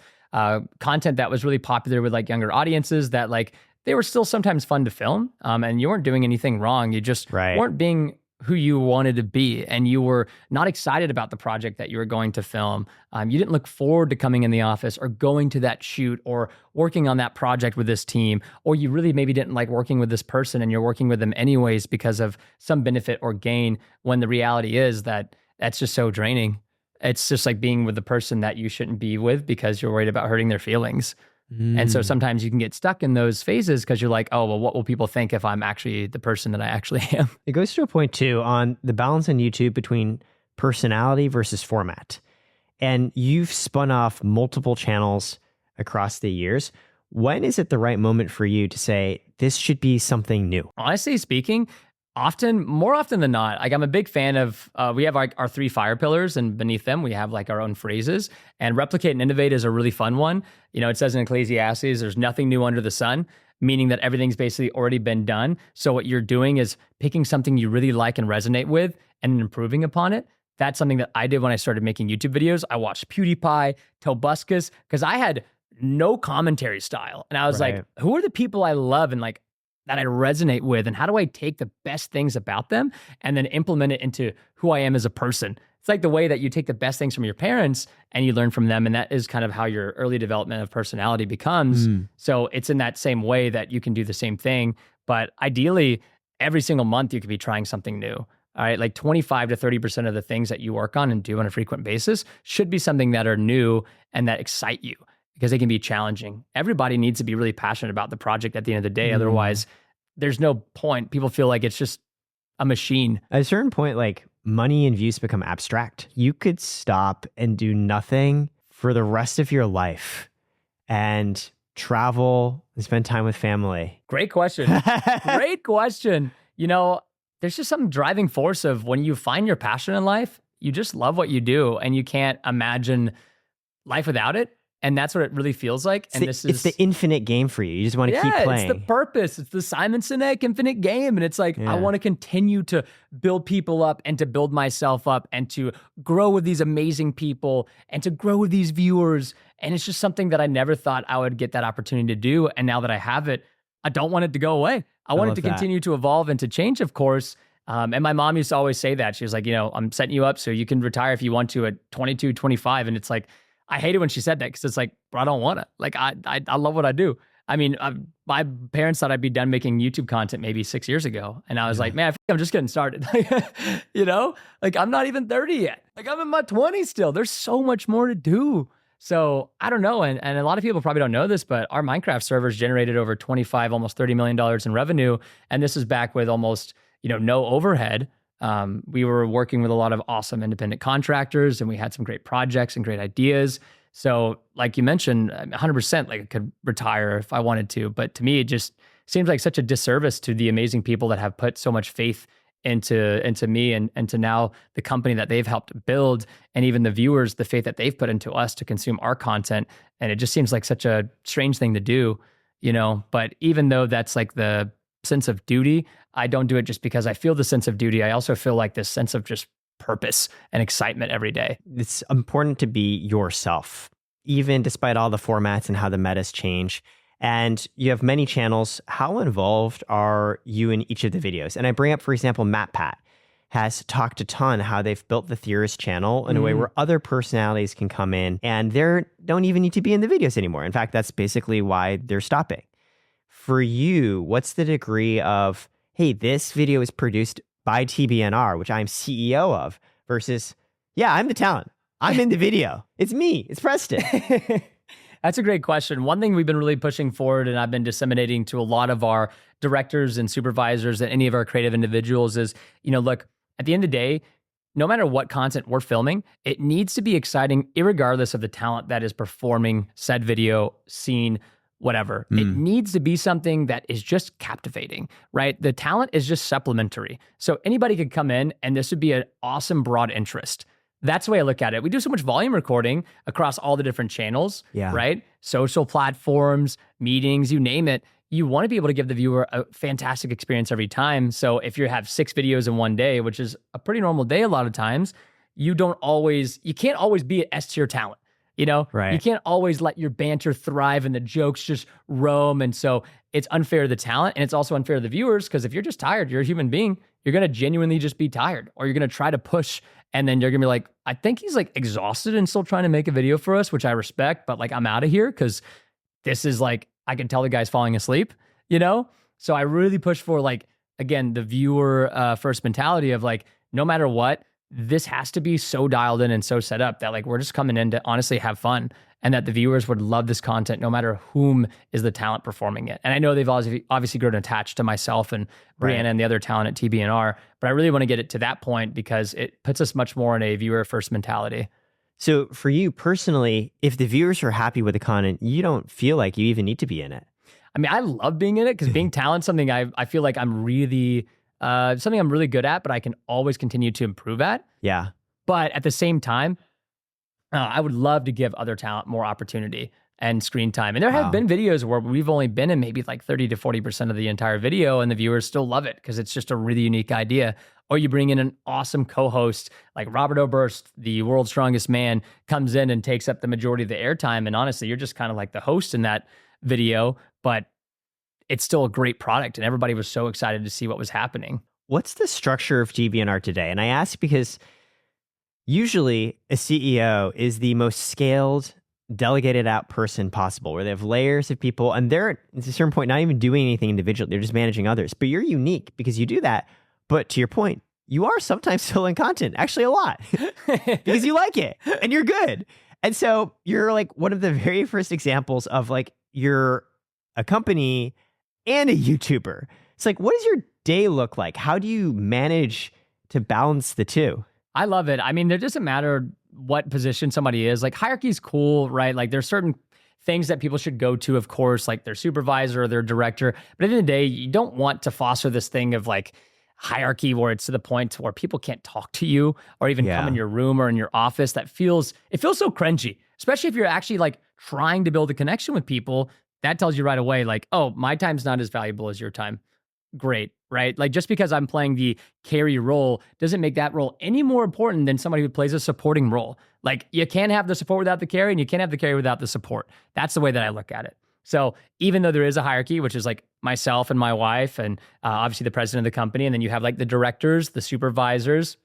content that was really popular with like younger audiences that like they were still sometimes fun to film, and you weren't doing anything wrong. You just weren't being who you wanted to be, and you were not excited about the project that you were going to film. You didn't look forward to coming in the office or going to that shoot or working on that project with this team, or you really maybe didn't like working with this person and you're working with them anyways because of some benefit or gain, when the reality is that that's just so draining. It's just like being with the person that you shouldn't be with because you're worried about hurting their feelings. And so sometimes you can get stuck in those phases because you're like, oh, well, what will people think if I'm actually the person that I actually am? It goes to a point too on the balance on YouTube between personality versus format. And you've spun off multiple channels across the years. When is it the right moment for you to say, this should be something new? Honestly speaking, more often than not, like I'm a big fan of, we have our 3 fire pillars, and beneath them, we have like our own phrases, and replicate and innovate is a really fun one. You know, it says in Ecclesiastes, there's nothing new under the sun, meaning that everything's basically already been done. So what you're doing is picking something you really like and resonate with and improving upon it. That's something that I did when I started making YouTube videos. I watched PewDiePie, Tobuscus, because I had no commentary style. And I was like, who are the people I love and like, that I resonate with, and how do I take the best things about them and then implement it into who I am as a person? It's like the way that you take the best things from your parents and you learn from them, and that is kind of how your early development of personality becomes. So it's in that same way that you can do the same thing, but ideally, every single month you could be trying something new. All right, like 25 to 30% of the things that you work on and do on a frequent basis should be something that are new and that excite you, because they can be challenging. Everybody needs to be really passionate about the project at the end of the day. Otherwise, there's no point. People feel like it's just a machine. At a certain point, like money and views become abstract. You could stop and do nothing for the rest of your life and travel and spend time with family. Great question. Great question. You know, there's just some driving force of when you find your passion in life, you just love what you do and you can't imagine life without it. And that's what it really feels like. And it's the infinite game for you. You just want to keep playing. It's the purpose. It's the Simon Sinek infinite game. And it's like, I want to continue to build people up and to build myself up and to grow with these amazing people and to grow with these viewers. And it's just something that I never thought I would get that opportunity to do. And now that I have it, I don't want it to go away. I want it to continue to evolve and to change, of course. And my mom used to always say that. She was like, you know, I'm setting you up so you can retire if you want to at 22, 25. And it's like, I hate it when she said that because it's like, bro, I don't want to. Like, I love what I do. I mean, my parents thought I'd be done making YouTube content maybe 6 years ago. And I was like, man, I'm just getting started. You know, like I'm not even 30 yet. Like I'm in my 20s still. There's so much more to do. So I don't know. And a lot of people probably don't know this, but our Minecraft servers generated over 25, almost $30 million in revenue. And this is back with almost, you know, no overhead. We were working with a lot of awesome independent contractors and we had some great projects and great ideas. So like you mentioned, 100% like I could retire if I wanted to, but to me, it just seems like such a disservice to the amazing people that have put so much faith into me and to now the company that they've helped build, and even the viewers, the faith that they've put into us to consume our content. And it just seems like such a strange thing to do, you know, but even though that's like the sense of duty, I don't do it just because I feel the sense of duty. I also feel like this sense of just purpose and excitement every day. It's important to be yourself, even despite all the formats and how the metas change. and you have many channels. How involved are you in each of the videos? And I bring up, for example, MatPat has talked a ton how they've built the Theorist channel in a way where other personalities can come in and they don't even need to be in the videos anymore. In fact, that's basically why they're stopping. For you, what's the degree of, hey, this video is produced by TBNR, which I'm CEO of, versus, yeah, I'm the talent. I'm in the video. It's me. It's Preston. That's a great question. One thing we've been really pushing forward and I've been disseminating to a lot of our directors and supervisors and any of our creative individuals is, look, at the end of the day, no matter what content we're filming, it needs to be exciting, irregardless of the talent that is performing said video, scene, whatever. It needs to be something that is just captivating, right? The talent is just supplementary. So anybody could come in and this would be an awesome broad interest. That's the way I look at it. We do so much volume recording across all the different channels, right? Social platforms, meetings, you name it. You want to be able to give the viewer a fantastic experience every time. So if you have 6 videos in one day, which is a pretty normal day a lot of times, you can't always be an S-tier talent. Right. You can't always let your banter thrive and the jokes just roam. And so it's unfair to the talent and it's also unfair to the viewers because if you're just tired, you're a human being, you're going to genuinely just be tired or you're going to try to push and then you're going to be like, I think he's like exhausted and still trying to make a video for us, which I respect, but like I'm out of here because this is like, I can tell the guy's falling asleep, So I really push for like, again, the viewer first mentality of like, no matter what, this has to be so dialed in and so set up that like we're just coming in to honestly have fun and that the viewers would love this content no matter whom is the talent performing it. And I know they've obviously grown attached to myself and Brianna and the other talent at TBNR, but I really want to get it to that point because it puts us much more in a viewer first mentality. So for you personally, if the viewers are happy with the content, you don't feel like you even need to be in it. I mean, I love being in it because being talent, something I feel like I'm really... something I'm really good at, but I can always continue to improve at. Yeah. But at the same time, I would love to give other talent more opportunity and screen time. And there have been videos where we've only been in maybe like 30 to 40% of the entire video and the viewers still love it because it's just a really unique idea. Or you bring in an awesome co-host like Robert Oberst, the world's strongest man, comes in and takes up the majority of the airtime. And honestly, you're just kind of like the host in that video, but it's still a great product and everybody was so excited to see what was happening. What's the structure of TBNR today? And I ask because usually a CEO is the most scaled, delegated out person possible, where they have layers of people and they're at a certain point not even doing anything individually, they're just managing others. But you're unique because you do that. But to your point, you are sometimes still in content, actually a lot, because you like it and you're good. And so you're like one of the very first examples of like you're a company and a YouTuber. It's like, what does your day look like? How do you manage to balance the two? I love it. I mean, it doesn't matter what position somebody is. Like hierarchy is cool, right? Like there's certain things that people should go to, of course, like their supervisor or their director. But at the end of the day, you don't want to foster this thing of like hierarchy where it's to the point where people can't talk to you or even come in your room or in your office. It feels so cringy, especially if you're actually like trying to build a connection with people. That tells you right away, like, oh, my time's not as valuable as your time. Great, right? Like just because I'm playing the carry role doesn't make that role any more important than somebody who plays a supporting role. Like you can't have the support without the carry and you can't have the carry without the support. That's the way that I look at it. So even though there is a hierarchy, which is like myself and my wife and obviously the president of the company, and then you have like the directors, the supervisors,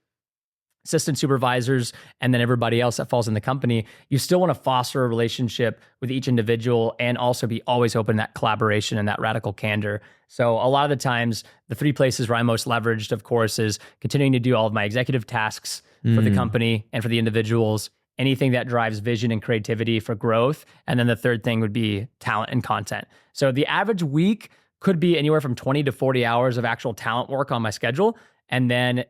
assistant supervisors, and then everybody else that falls in the company, you still want to foster a relationship with each individual and also be always open to that collaboration and that radical candor. So a lot of the times, the 3 places where I'm most leveraged, of course, is continuing to do all of my executive tasks for the company and for the individuals, anything that drives vision and creativity for growth. And then the third thing would be talent and content. So the average week could be anywhere from 20 to 40 hours of actual talent work on my schedule. And then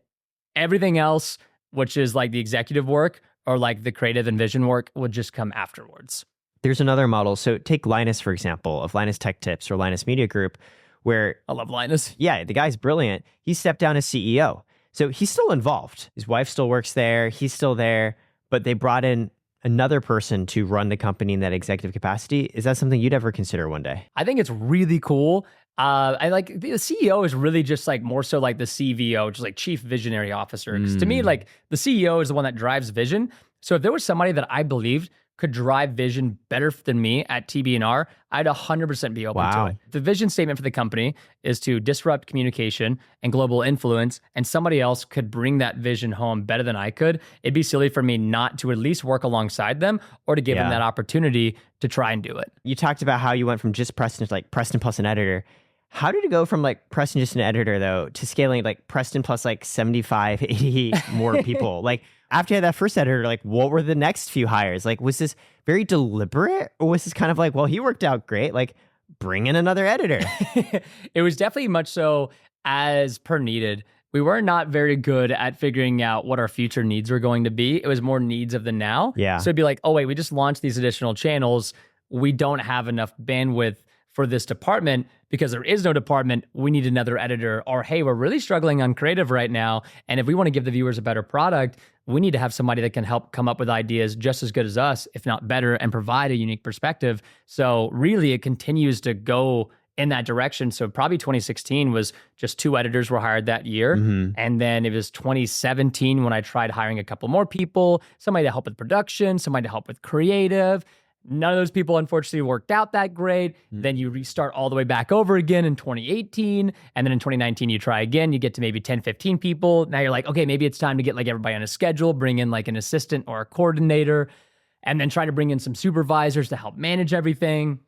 everything else, which is like the executive work or like the creative and vision work, would just come afterwards. There's another model. So take Linus, for example, of Linus Tech Tips or Linus Media Group, where... I love Linus. Yeah, the guy's brilliant. He stepped down as CEO. So he's still involved. His wife still works there. He's still there. But they brought in another person to run the company in that executive capacity. Is that something you'd ever consider one day? I think it's really cool. I like the CEO is really just like more so like the CVO, which is like Chief Visionary Officer. Because to me, like the CEO is the one that drives vision. So if there was somebody that I believed could drive vision better than me at TBNR, I'd 100% be open to it. The vision statement for the company is to disrupt communication and global influence, and somebody else could bring that vision home better than I could. It'd be silly for me not to at least work alongside them or to give them that opportunity to try and do it. You talked about how you went from just Preston to like Preston plus an editor. How did it go from like Preston just an editor though to scaling like Preston plus like 75, 80 more people? Like after you had that first editor, like what were the next few hires? Like was this very deliberate or was this kind of like, well, he worked out great, like bring in another editor? It was definitely much so as per needed. We were not very good at figuring out what our future needs were going to be. It was more needs of the now. Yeah. So it'd be like, oh wait, we just launched these additional channels. We don't have enough bandwidth for this department because there is no department. We need another editor. Or hey, we're really struggling on creative right now. And if we want to give the viewers a better product, we need to have somebody that can help come up with ideas just as good as us, if not better, and provide a unique perspective. So really it continues to go in that direction. So probably 2016 was just 2 editors were hired that year. And then it was 2017 when I tried hiring a couple more people, somebody to help with production, somebody to help with creative. None of those people, unfortunately, worked out that great. Then you restart all the way back over again in 2018. And then in 2019, you try again. You get to maybe 10, 15 people. Now you're like, okay, maybe it's time to get like everybody on a schedule, bring in like an assistant or a coordinator, and then try to bring in some supervisors to help manage everything.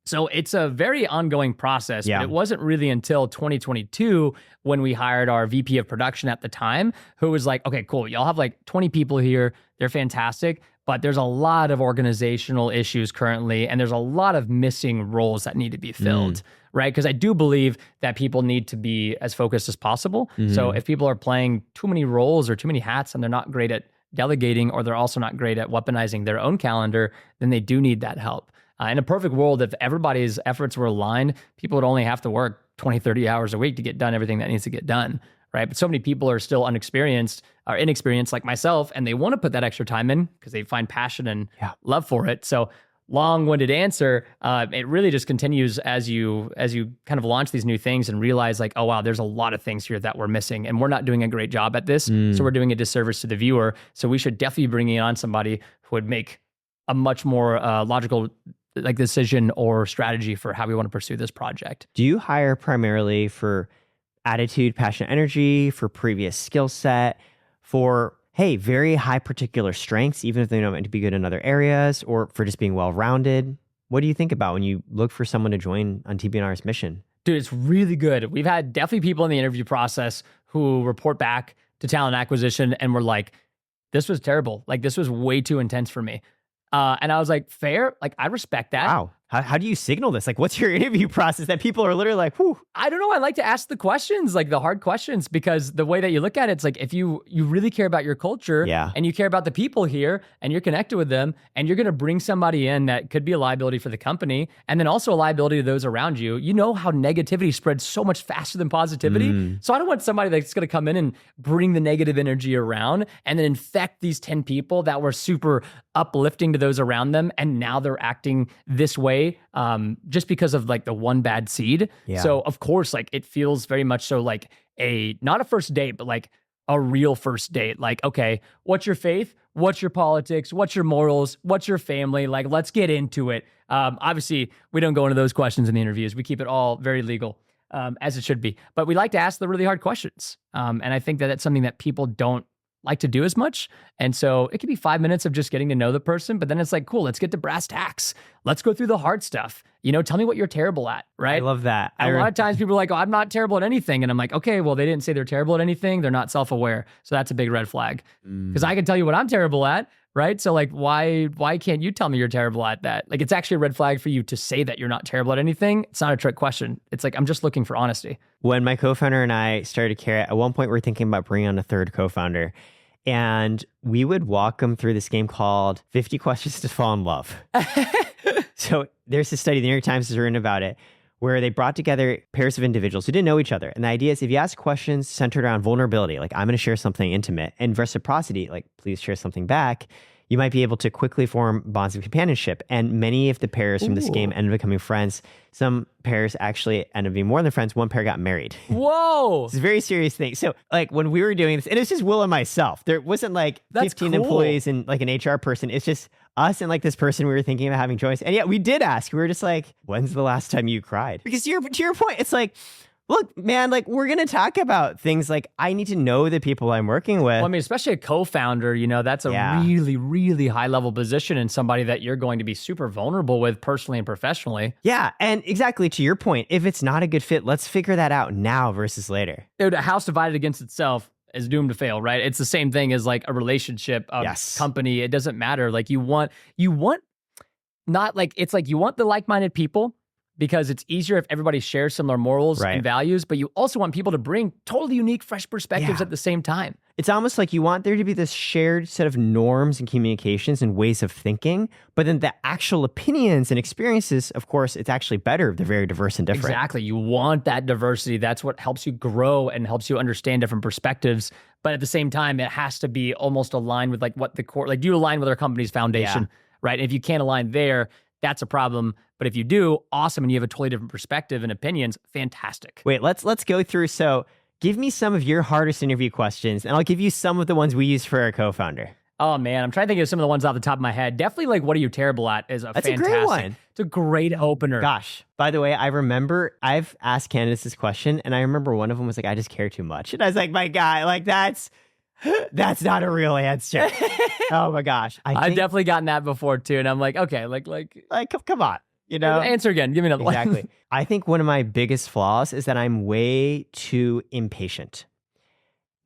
So it's a very ongoing process, but it wasn't really until 2022 when we hired our VP of production at the time, who was like, okay, cool. Y'all have like 20 people here. They're fantastic, but there's a lot of organizational issues currently, and there's a lot of missing roles that need to be filled, right? Because I do believe that people need to be as focused as possible. So if people are playing too many roles or too many hats and they're not great at delegating, or they're also not great at weaponizing their own calendar, then they do need that help. In a perfect world, if everybody's efforts were aligned, people would only have to work 20, 30 hours a week to get done everything that needs to get done, right? But so many people are still inexperienced like myself, and they want to put that extra time in because they find passion and love for it. So long-winded answer, it really just continues as you kind of launch these new things and realize like, oh wow, there's a lot of things here that we're missing and we're not doing a great job at this. So we're doing a disservice to the viewer. So we should definitely be bringing on somebody who would make a much more logical like decision or strategy for how we want to pursue this project. Do you hire primarily for attitude, passion, energy, for previous skill set, for, hey, very high particular strengths, even if they don't meant to be good in other areas, or for just being well-rounded? What do you think about when you look for someone to join on TBNR's mission? Dude, it's really good. We've had definitely people in the interview process who report back to talent acquisition and were like, this was terrible. Like, this was way too intense for me. And I was like, fair, like, I respect that. Wow. How do you signal this? Like, what's your interview process that people are literally like, whew? I don't know. I like to ask the questions, like the hard questions, because the way that you look at it, it's like if you really care about your culture and you care about the people here and you're connected with them and you're going to bring somebody in that could be a liability for the company and then also a liability to those around you, you know how negativity spreads so much faster than positivity. So I don't want somebody that's going to come in and bring the negative energy around and then infect these 10 people that were super uplifting to those around them. And now they're acting this way just because of like the one bad seed. So of course, like it feels very much so like not a first date, but like a real first date. Like, okay, what's your faith? What's your politics? What's your morals? What's your family? Like, let's get into it. Obviously, we don't go into those questions in the interviews. We keep it all very legal, as it should be. But we like to ask the really hard questions. And I think that that's something that people don't like to do as much. And so it could be 5 minutes of just getting to know the person, but then it's like, cool, let's get to brass tacks. Let's go through the hard stuff. You know, tell me what you're terrible at, right? I love that. A lot of times people are like, oh, I'm not terrible at anything. And I'm like, okay, well, they didn't say they're terrible at anything. They're not self-aware. So that's a big red flag. Because I can tell you what I'm terrible at, right? So like, why can't you tell me you're terrible at that? Like, it's actually a red flag for you to say that you're not terrible at anything. It's not a trick question. It's like, I'm just looking for honesty. When my co-founder and I started Karat, at one point we were thinking about bringing on a third co-founder. And we would walk them through this game called 50 Questions to Fall in Love. So there's this study, the New York Times has written about it, where they brought together pairs of individuals who didn't know each other. And the idea is if you ask questions centered around vulnerability, like I'm going to share something intimate, and reciprocity, like please share something back, you might be able to quickly form bonds of companionship. And many of the pairs from this game ended up becoming friends. Some pairs actually ended up being more than friends. One pair got married. Whoa. It's a very serious thing. So like when we were doing this, and it's just Will and myself. There wasn't like 15 employees and like an HR person. It's just us and like this person we were thinking about having choice. And yeah, we did ask. We were just like, when's the last time you cried? Because to your point, it's like, look, man, like we're going to talk about things like I need to know the people I'm working with. Well, I mean, especially a co-founder, you know, that's a really, really high level position and somebody that you're going to be super vulnerable with personally and professionally. Yeah. And exactly to your point, if it's not a good fit, let's figure that out now versus later. Dude, a house divided against itself is doomed to fail, right? It's the same thing as like a relationship, a company. It doesn't matter. Like you want not like, it's like you want the like-minded people, because it's easier if everybody shares similar morals and values, but you also want people to bring totally unique, fresh perspectives at the same time. It's almost like you want there to be this shared set of norms and communications and ways of thinking, but then the actual opinions and experiences, of course, it's actually better if they're very diverse and different. Exactly. You want that diversity. That's what helps you grow and helps you understand different perspectives. But at the same time, it has to be almost aligned with like what the core, like do you align with our company's foundation, right? And if you can't align there, that's a problem. But if you do, awesome, and you have a totally different perspective and opinions, fantastic. Wait, let's go through. So give me some of your hardest interview questions, and I'll give you some of the ones we use for our co-founder. Oh, man, I'm trying to think of some of the ones off the top of my head. Definitely like, what are you terrible at is That's fantastic. a great one. It's a great opener. Gosh, by the way, I remember I've asked candidates this question, and I remember one of them was like, I just care too much. And I was like, my guy, like that's not a real answer. Oh my gosh. I've definitely gotten that before too. And I'm like, okay, like come on. You know, answer again. Give me another one. Exactly. I think one of my biggest flaws is that I'm way too impatient.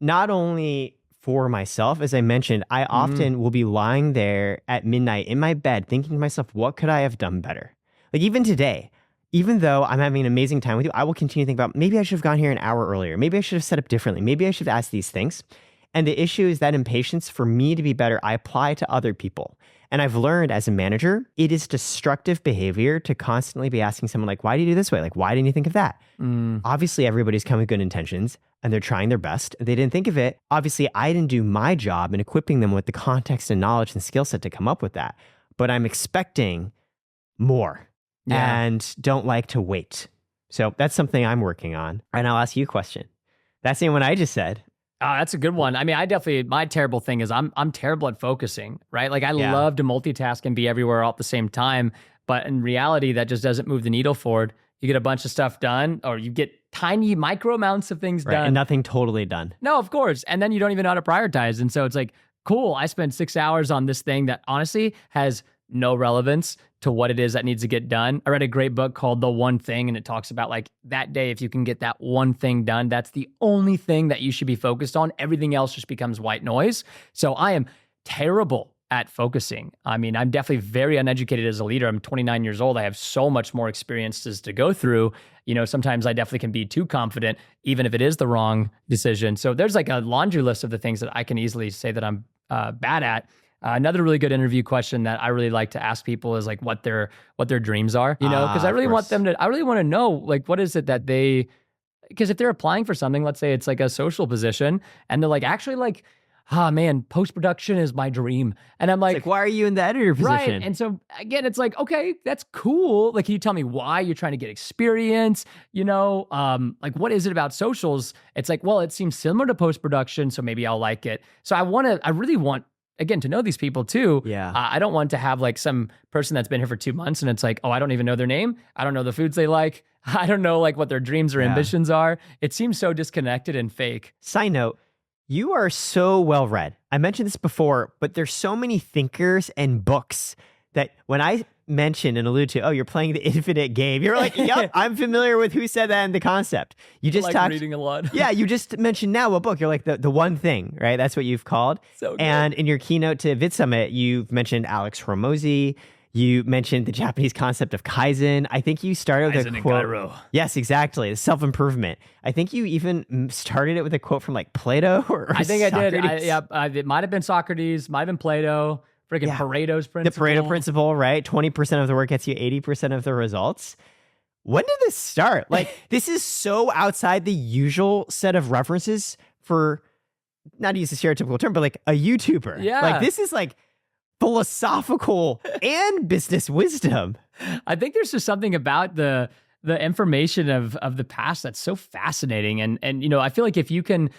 Not only for myself, as I mentioned, I often will be lying there at midnight in my bed thinking to myself, what could I have done better? Like even today, even though I'm having an amazing time with you, I will continue to think about maybe I should have gone here an hour earlier. Maybe I should have set up differently. Maybe I should have asked these things. And the issue is that impatience, for me to be better, I apply to other people. And I've learned as a manager, it is destructive behavior to constantly be asking someone like, why do you do this way? Like, why didn't you think of that? Obviously, everybody's come with good intentions and they're trying their best. They didn't think of it. Obviously, I didn't do my job in equipping them with the context and knowledge and skill set to come up with that. But I'm expecting more and don't like to wait. So that's something I'm working on. And I'll ask you a question. That's the one I just said. Oh, that's a good one. I mean, my terrible thing is I'm terrible at focusing, right? Like I love to multitask and be everywhere all at the same time. But in reality, that just doesn't move the needle forward. You get a bunch of stuff done, or you get tiny micro amounts of things done. And nothing totally done. No, of course. And then you don't even know how to prioritize. And so it's like, cool, I spent 6 hours on this thing that honestly has no relevance to what it is that needs to get done. I read a great book called The One Thing, and it talks about like that day, if you can get that one thing done, that's the only thing that you should be focused on. Everything else just becomes white noise. So I am terrible at focusing. I mean, I'm definitely very uneducated as a leader. I'm 29 years old. I have so much more experiences to go through. You know, sometimes I definitely can be too confident, even if it is the wrong decision. So there's like a laundry list of the things that I can easily say that I'm bad at. Another really good interview question that I really like to ask people is like what their dreams are, you know, because I really want to know, like, what is it that because if they're applying for something, let's say it's like a social position and they're like, actually like, man, post-production is my dream. And I'm like, why are you in the editor position? Right. And so again, it's like, okay, that's cool. Like, can you tell me why you're trying to get experience? You know, like what is it about socials? It's like, well, it seems similar to post-production, so maybe I'll like it. So I really want, again, to know these people too. Yeah. I don't want to have like some person that's been here for 2 months and it's like, oh, I don't even know their name. I don't know the foods they like. I don't know like what their dreams or ambitions are. It seems so disconnected and fake. Side note, you are so well read. I mentioned this before, but there's so many thinkers and books that when I mention and allude to, oh, you're playing the infinite game, you're like, yep, I'm familiar with who said that and the concept. You just talked reading a lot. Yeah, you just mentioned now a book. You're like the one thing, right? That's what you've called. So good. And in your keynote to VidSummit, you've mentioned Alex Hormozi. You mentioned the Japanese concept of Kaizen. I think you started with a quote. Yes, exactly. Self-improvement. I think you even started it with a quote from like Plato or I think Socrates. I did. It might have been Socrates, might have been Plato. Freaking Pareto's principle. The Pareto principle, right? 20% of the work gets you 80% of the results. When did this start? Like, this is so outside the usual set of references for, not to use a stereotypical term, but like a YouTuber. Yeah. Like, this is like philosophical and business wisdom. I think there's just something about the information of the past that's so fascinating. And I feel like if you could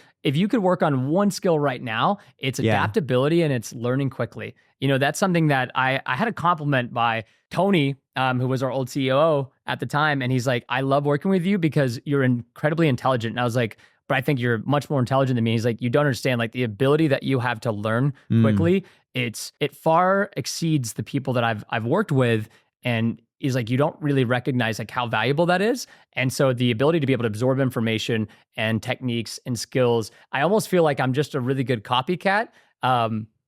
work on one skill right now, it's adaptability and it's learning quickly. That's something that I had a compliment by Tony, who was our old CEO at the time. And he's like, I love working with you because you're incredibly intelligent. And I was like, but I think you're much more intelligent than me. He's like, you don't understand, like the ability that you have to learn quickly. It far exceeds the people that I've worked with. And he's like, you don't really recognize like how valuable that is. And so the ability to be able to absorb information and techniques and skills, I almost feel like I'm just a really good copycat.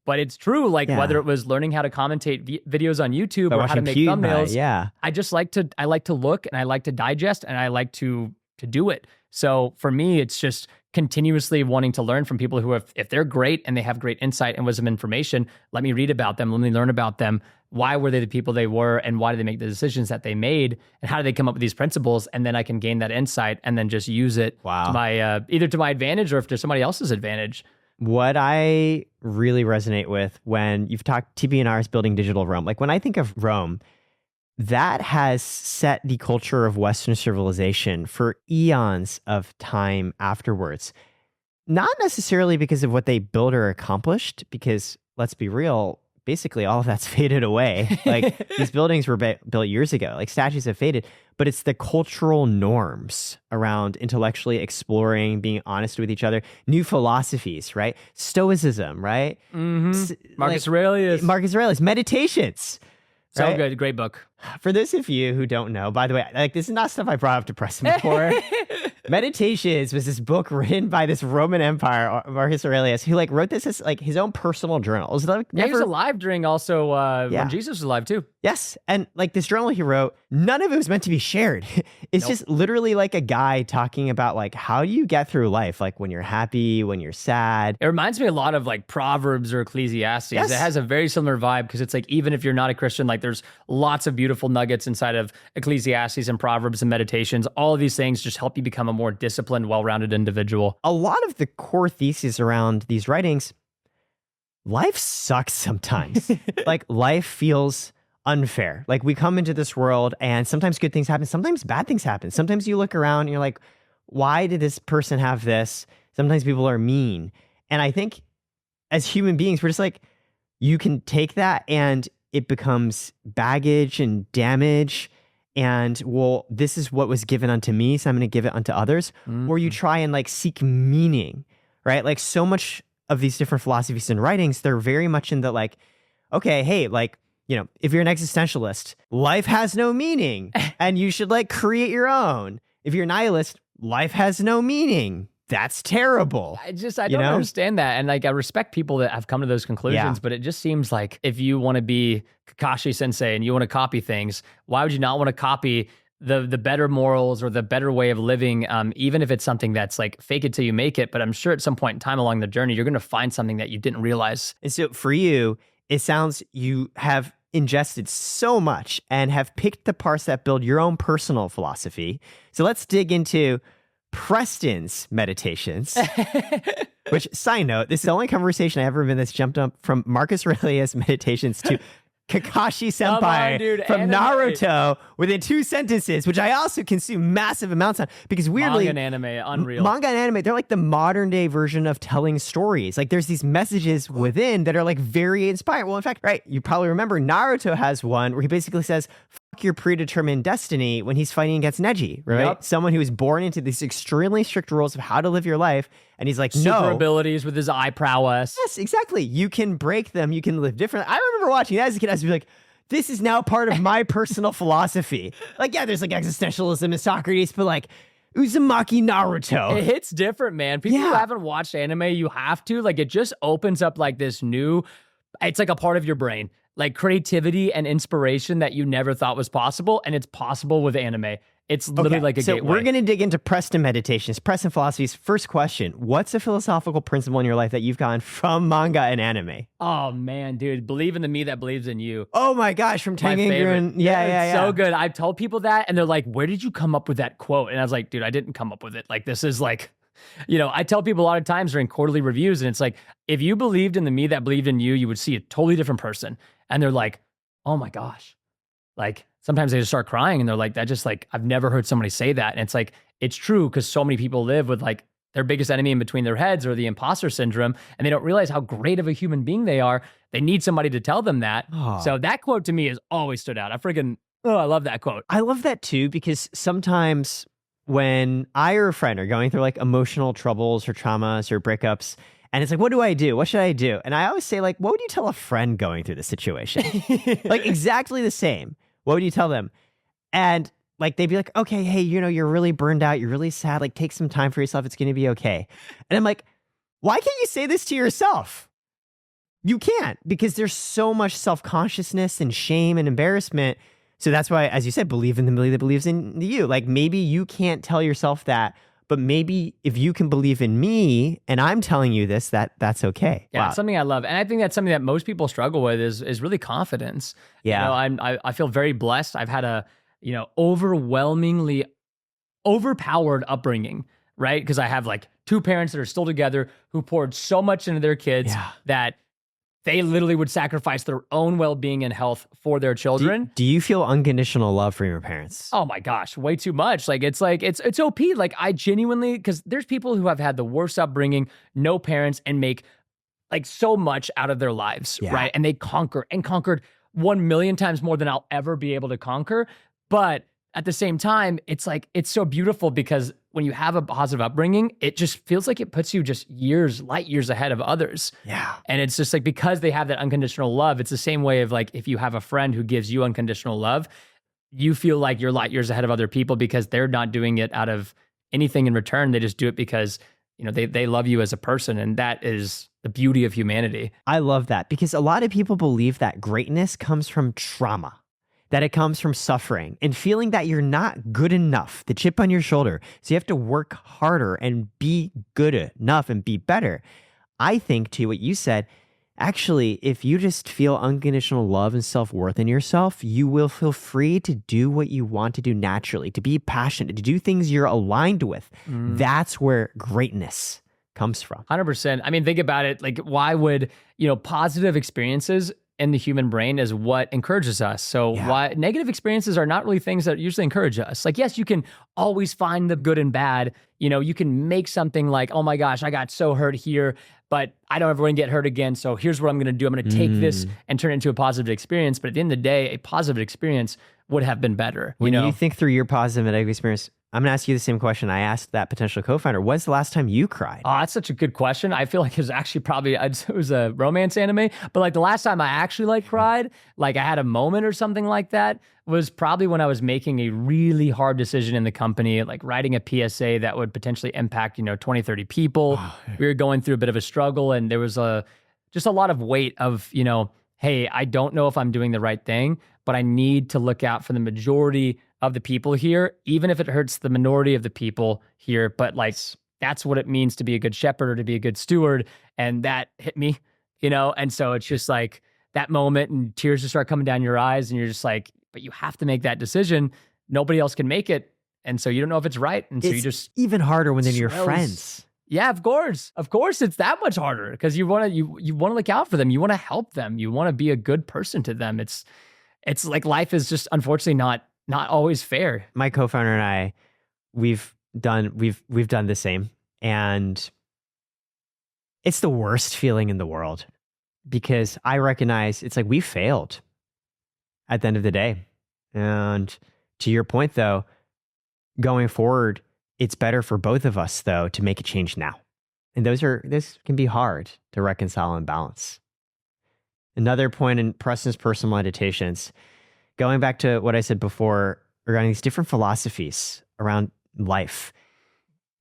But it's true, like whether it was learning how to commentate videos on YouTube or how to make thumbnails, I like to look and I like to digest and I like to do it. So for me, it's just continuously wanting to learn from people who if they're great and they have great insight and wisdom information, let me read about them, let me learn about them. Why were they the people they were and why did they make the decisions that they made and how did they come up with these principles? And then I can gain that insight and then just use it to my, either to my advantage or if to somebody else's advantage. What I really resonate with when you've talked TBNR is building digital Rome, like when I think of Rome, that has set the culture of Western civilization for eons of time afterwards. Not necessarily because of what they built or accomplished, because let's be real, basically all of that's faded away. Like these buildings were built years ago, like statues have faded, but it's the cultural norms around intellectually exploring, being honest with each other, new philosophies, right? Stoicism, right? Marcus Aurelius, meditations. So right? good. Great book. For those of you who don't know, by the way, like this is not stuff I brought up to Preston before. Meditations was this book written by this Roman Empire, Marcus Aurelius, who like wrote this as like his own personal journal. It was like he was alive during also when Jesus was alive too. Yes. And like this journal he wrote, none of it was meant to be shared. It's just literally like a guy talking about like, how do you get through life? Like when you're happy, when you're sad. It reminds me a lot of like Proverbs or Ecclesiastes. Yes. It has a very similar vibe because it's like, even if you're not a Christian, like there's lots of beautiful nuggets inside of Ecclesiastes and Proverbs and meditations. All of these things just help you become a more disciplined, well-rounded individual. A lot of the core theses around these writings, life sucks sometimes. Like life feels unfair. Like we come into this world and sometimes good things happen, sometimes bad things happen. Sometimes you look around and you're like, why did this person have this? Sometimes people are mean. And I think as human beings, we're just like, you can take that and it becomes baggage and damage. And well, this is what was given unto me, so I'm going to give it unto others. Or you try and like seek meaning, right? Like so much of these different philosophies and writings, they're very much in the like, okay, hey, like, if you're an existentialist, life has no meaning and you should like create your own. If you're a nihilist, life has no meaning. That's terrible. I don't understand that. And like, I respect people that have come to those conclusions, but it just seems like if you want to be Kakashi Sensei and you want to copy things, why would you not want to copy the better morals or the better way of living, even if it's something that's like fake it till you make it? But I'm sure at some point in time along the journey, you're going to find something that you didn't realize. And so for you, it sounds you have ingested so much and have picked the parts that build your own personal philosophy. So let's dig into Preston's meditations, which, side note, this is the only conversation I've ever been that's jumped up from Marcus Aurelius meditations to Kakashi Senpai from anime. Naruto within 2 sentences, which I also consume massive amounts on because weirdly, manga and anime, unreal. Manga and anime, they're like the modern day version of telling stories. Like there's these messages within that are like very inspiring. Well, in fact, right, you probably remember Naruto has one where he basically says, fuck your predetermined destiny when he's fighting against Neji, right? Yep. Someone who was born into these extremely strict rules of how to live your life. And he's like, super no. abilities with his eye prowess. Yes, exactly. You can break them. You can live differently. I remember watching that as a kid. I was like, this is now part of my personal philosophy. Like, yeah, there's like existentialism and Socrates, but like Uzumaki Naruto. It hits different, man. People who haven't watched anime, you have to. Like, it just opens up like this new, it's like a part of your brain. Like creativity and inspiration that you never thought was possible. And it's possible with anime. It's literally like a gateway. So we're going to dig into Preston meditations, Preston philosophies. First question, what's a philosophical principle in your life that you've gotten from manga and anime? Oh man, dude, believe in the me that believes in you. Oh my gosh, from Tengen. Yeah. So good. I've told people that and they're like, where did you come up with that quote? And I was like, dude, I didn't come up with it. Like, this is like I tell people a lot of times during quarterly reviews, and it's like, if you believed in the me that believed in you, you would see a totally different person. And they're like, oh my gosh. Like sometimes they just start crying and they're like, that just like, I've never heard somebody say that. And it's like, it's true because so many people live with like their biggest enemy in between their heads or the imposter syndrome, and they don't realize how great of a human being they are. They need somebody to tell them that. Oh. So that quote to me has always stood out. I love that quote. I love that too, because sometimes when I or a friend are going through like emotional troubles or traumas or breakups, and it's like, what do I do? What should I do? And I always say, like, what would you tell a friend going through the situation? Like exactly the same. What would you tell them? And like, they'd be like, okay, hey, you're really burned out. You're really sad. Like, take some time for yourself. It's going to be okay. And I'm like, why can't you say this to yourself? You can't, because there's so much self-consciousness and shame and embarrassment. So that's why, as you said, believe in the million that believes in you. Like maybe you can't tell yourself that, but maybe if you can believe in me and I'm telling you this, that's okay. Yeah, it's something I love. And I think that's something that most people struggle with is really confidence. Yeah. I feel very blessed. I've had a, overwhelmingly overpowered upbringing, right? Because I have like two parents that are still together who poured so much into their kids that they literally would sacrifice their own well-being and health for their children. Do you feel unconditional love from your parents? Oh my gosh, way too much. It's OP. Like I genuinely, because there's people who have had the worst upbringing, no parents, and make like so much out of their lives, right? And they conquered 1 million times more than I'll ever be able to conquer. But at the same time, it's like, it's so beautiful because when you have a positive upbringing, it just feels like it puts you just light years ahead of others. Yeah. And it's just like, because they have that unconditional love, it's the same way of like, if you have a friend who gives you unconditional love, you feel like you're light years ahead of other people because they're not doing it out of anything in return. They just do it because, they love you as a person. And that is the beauty of humanity. I love that, because a lot of people believe that greatness comes from trauma, that it comes from suffering and feeling that you're not good enough, the chip on your shoulder. So you have to work harder and be good enough and be better. I think, to what you said, actually, if you just feel unconditional love and self-worth in yourself, you will feel free to do what you want to do naturally, to be passionate, to do things you're aligned with. That's where greatness comes from. 100%. I mean, think about it. Like, why would, positive experiences in the human brain is what encourages us. So why negative experiences are not really things that usually encourage us. Like, yes, you can always find the good and bad. You can make something like, oh my gosh, I got so hurt here, but I don't ever want to get hurt again. So here's what I'm going to do. I'm going to take this and turn it into a positive experience. But at the end of the day, a positive experience would have been better. When you think through your positive and negative experience, I'm going to ask you the same question I asked that potential co-founder. When's the last time you cried? Oh, that's such a good question. I feel like it was actually it was a romance anime, but like the last time I actually cried, like I had a moment or something like that, was probably when I was making a really hard decision in the company, like writing a PSA that would potentially impact, 20, 30 people. We were going through a bit of a struggle, and there was just a lot of weight of, hey, I don't know if I'm doing the right thing, but I need to look out for the majority of the people here, even if it hurts the minority of the people here. But like, that's what it means to be a good shepherd or to be a good steward. And that hit me, And so it's just like that moment, and tears just start coming down your eyes, and you're just like, but you have to make that decision. Nobody else can make it. And so you don't know if it's right. And so you just even harder when they're your friends. Yeah, of course. Of course, it's that much harder because you want to look out for them. You want to help them. You want to be a good person to them. It's like life is just unfortunately not always fair. My co-founder and I, we've done the same, and it's the worst feeling in the world because I recognize it's like we failed at the end of the day. And to your point though, going forward, it's better for both of us though to make a change now. And this can be hard to reconcile and balance. Another point in Preston's personal meditations, going back to what I said before regarding these different philosophies around life,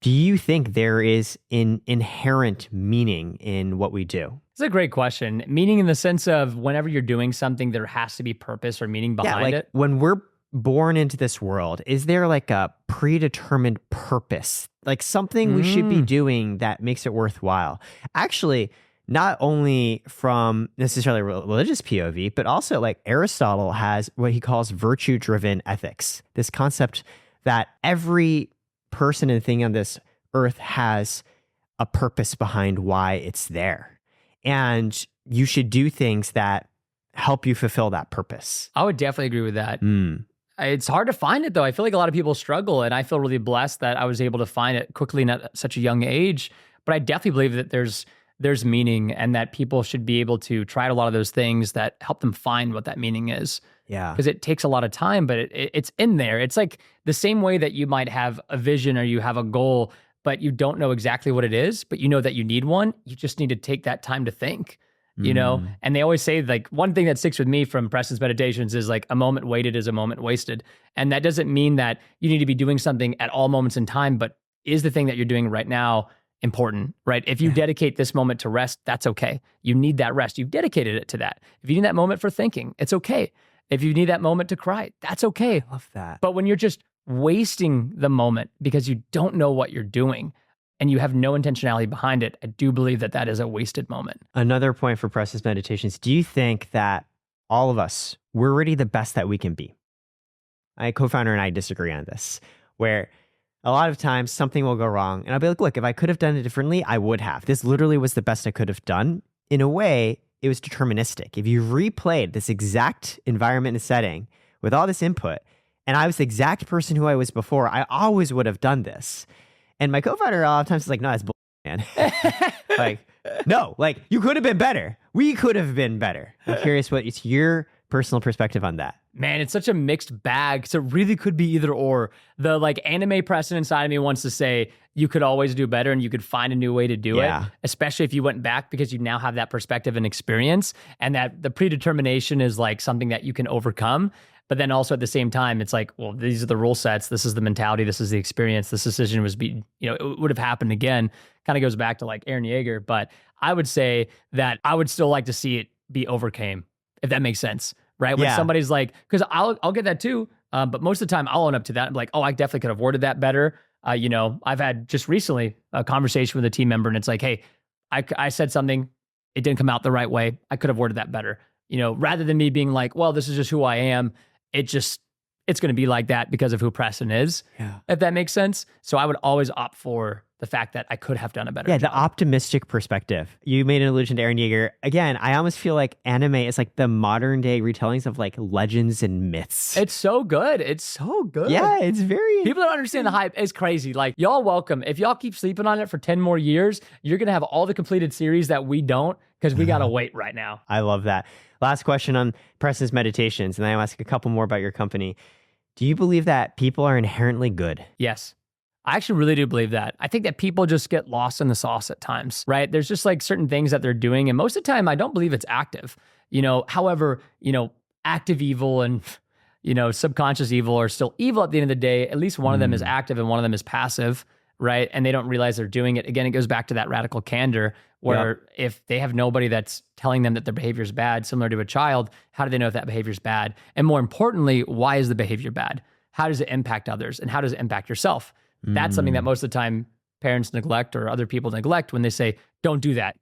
do you think there is an inherent meaning in what we do? It's a great question. Meaning in the sense of whenever you're doing something, there has to be purpose or meaning behind it. When we're born into this world, is there like a predetermined purpose? Like something we should be doing that makes it worthwhile? Actually, not only from necessarily religious POV, but also like Aristotle has what he calls virtue-driven ethics. This concept that every person and thing on this earth has a purpose behind why it's there. And you should do things that help you fulfill that purpose. I would definitely agree with that. It's hard to find it though. I feel like a lot of people struggle, and I feel really blessed that I was able to find it quickly and at such a young age. But I definitely believe that there's meaning, and that people should be able to try a lot of those things that help them find what that meaning is. Yeah. Because it takes a lot of time, but it's in there. It's like the same way that you might have a vision or you have a goal, but you don't know exactly what it is, but you know that you need one. You just need to take that time to think, you know? And they always say, like, one thing that sticks with me from Preston's meditations is like, a moment waited is a moment wasted. And that doesn't mean that you need to be doing something at all moments in time, but is the thing that you're doing right now important, right? If you dedicate this moment to rest, that's okay. You need that rest. You've dedicated it to that. If you need that moment for thinking, it's okay. If you need that moment to cry, that's okay. I love that. But when you're just wasting the moment because you don't know what you're doing and you have no intentionality behind it, I do believe that that is a wasted moment. Another point for Preston's meditations, do you think that all of us, we're already the best that we can be? My co-founder and I disagree on this, where a lot of times something will go wrong and I'll be like, look, if I could have done it differently, I would have. This literally was the best I could have done. In a way, it was deterministic. If you replayed this exact environment and setting with all this input, and I was the exact person who I was before, I always would have done this. And my co-founder a lot of times is like, no, that's bull, man. Like, no, like, you could have been better. We could have been better. I'm curious what it's your personal perspective on that. Man, it's such a mixed bag. So it really could be either or. The like anime Preston inside of me wants to say you could always do better and you could find a new way to do it, especially if you went back, because you now have that perspective and experience, and that the predetermination is like something that you can overcome. But then also at the same time, it's like, well, these are the rule sets. This is the mentality. This is the experience. This decision was it would have happened again. Kind of goes back to like Aaron Yeager. But I would say that I would still like to see it be overcame, if that makes sense. Right? When somebody's like, because I'll get that too. But most of the time I'll own up to that. I'm like, oh, I definitely could have worded that better. I've had just recently a conversation with a team member, and it's like, hey, I said something, it didn't come out the right way. I could have worded that better. Rather than me being like, well, this is just who I am. It's going to be like that because of who Preston is, if that makes sense. So I would always opt for the fact that I could have done a better job. The optimistic perspective. You made an allusion to Aaron Yeager. Again, I almost feel like anime is like the modern day retellings of like legends and myths. It's so good. It's so good. Yeah, it's very... People don't understand the hype. It's crazy. Like, y'all welcome. If y'all keep sleeping on it for 10 more years, you're going to have all the completed series that we don't, because we got to wait right now. I love that. Last question on Preston's meditations, and then I'll ask a couple more about your company. Do you believe that people are inherently good? Yes. I actually really do believe that. I think that people just get lost in the sauce at times, right? There's just like certain things that they're doing, and most of the time I don't believe it's active. However, active evil and subconscious evil are still evil at the end of the day. At least one of them is active and one of them is passive, right? And they don't realize they're doing it. Again, it goes back to that radical candor, where if they have nobody that's telling them that their behavior is bad, similar to a child, how do they know if that behavior is bad? And more importantly, why is the behavior bad? How does it impact others? And how does it impact yourself? That's something that most of the time parents neglect or other people neglect when they say, don't do that.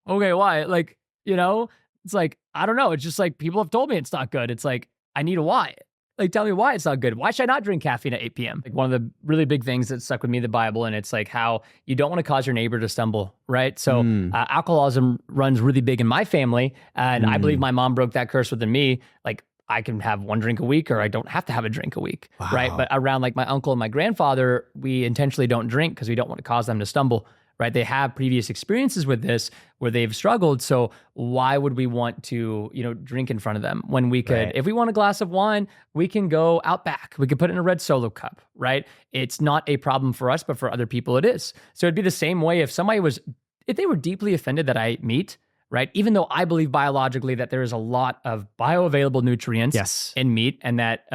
Okay, why? Like, it's like, I don't know. It's just like, people have told me it's not good. It's like, I need a why. Like, tell me why it's not good. Why should I not drink caffeine at 8 p.m.? Like, one of the really big things that stuck with me, the Bible, and it's like how you don't want to cause your neighbor to stumble, right? So alcoholism runs really big in my family. And I believe my mom broke that curse within me. Like, I can have one drink a week, or I don't have to have a drink a week, right? But around like my uncle and my grandfather, we intentionally don't drink because we don't want to cause them to stumble, right? They have previous experiences with this where they've struggled. So why would we want to, drink in front of them when we could, if we want a glass of wine, we can go out back. We could put it in a red Solo cup, right? It's not a problem for us, but for other people it is. So it'd be the same way if they were deeply offended that I ate meat, right? Even though I believe biologically that there is a lot of bioavailable nutrients in meat, and that,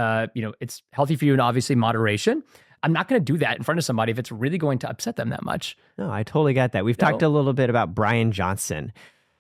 it's healthy for you in obviously moderation, I'm not going to do that in front of somebody if it's really going to upset them that much. No, I totally get that. We've talked a little bit about Brian Johnson.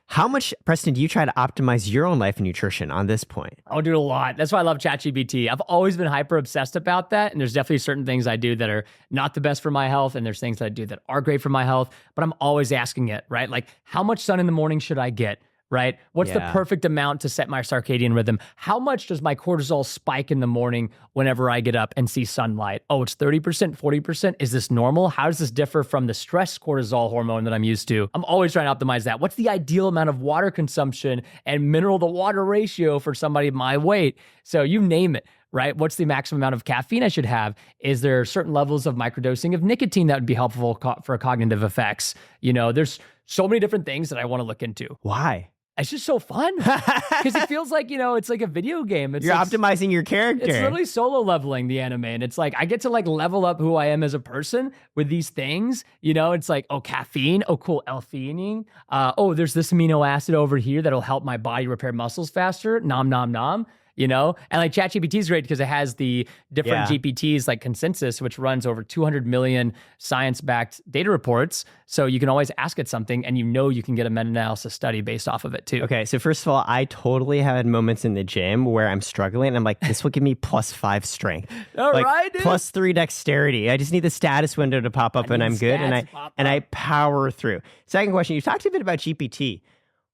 How much, Preston, do you try to optimize your own life and nutrition on this point? I'll do a lot. That's why I love ChatGPT. I've always been hyper obsessed about that. And there's definitely certain things I do that are not the best for my health. And there's things that I do that are great for my health. But I'm always asking it, right? Like, how much sun in the morning should I get? right? What's the Yeah. perfect amount to set my circadian rhythm? How much does my cortisol spike in the morning whenever I get up and see sunlight? Oh, it's 30%, 40%. Is this normal? How does this differ from the stress cortisol hormone that I'm used to? I'm always trying to optimize that. What's the ideal amount of water consumption and mineral to water ratio for somebody my weight? So you name it. Right? What's the maximum amount of caffeine I should have? Is there certain levels of microdosing of nicotine that would be helpful for cognitive effects? There's so many different things that I want to look into. Why? It's just so fun because it feels like, it's like a video game. You're optimizing your character. It's literally solo leveling the anime. And it's like, I get to like level up who I am as a person with these things. It's like, oh, caffeine. Oh, cool. L-theanine. Oh, there's this amino acid over here that'll help my body repair muscles faster. Nom, nom, nom. And like ChatGPT is great because it has the different GPTs like consensus, which runs over 200 million science-backed data reports. So you can always ask it something and you can get a meta-analysis study based off of it too. Okay, so first of all, I totally had moments in the gym where I'm struggling and I'm like, this will give me +5 strength. All right, dude. +3 dexterity. I just need the status window to pop up and I'm good. And I power through. Second question, you talked a bit about GPT.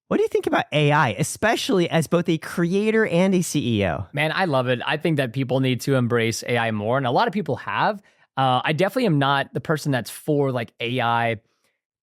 What do you think about AI, especially as both a creator and a CEO? Man, I love it. I think that people need to embrace AI more, and a lot of people have. I definitely am not the person that's for like AI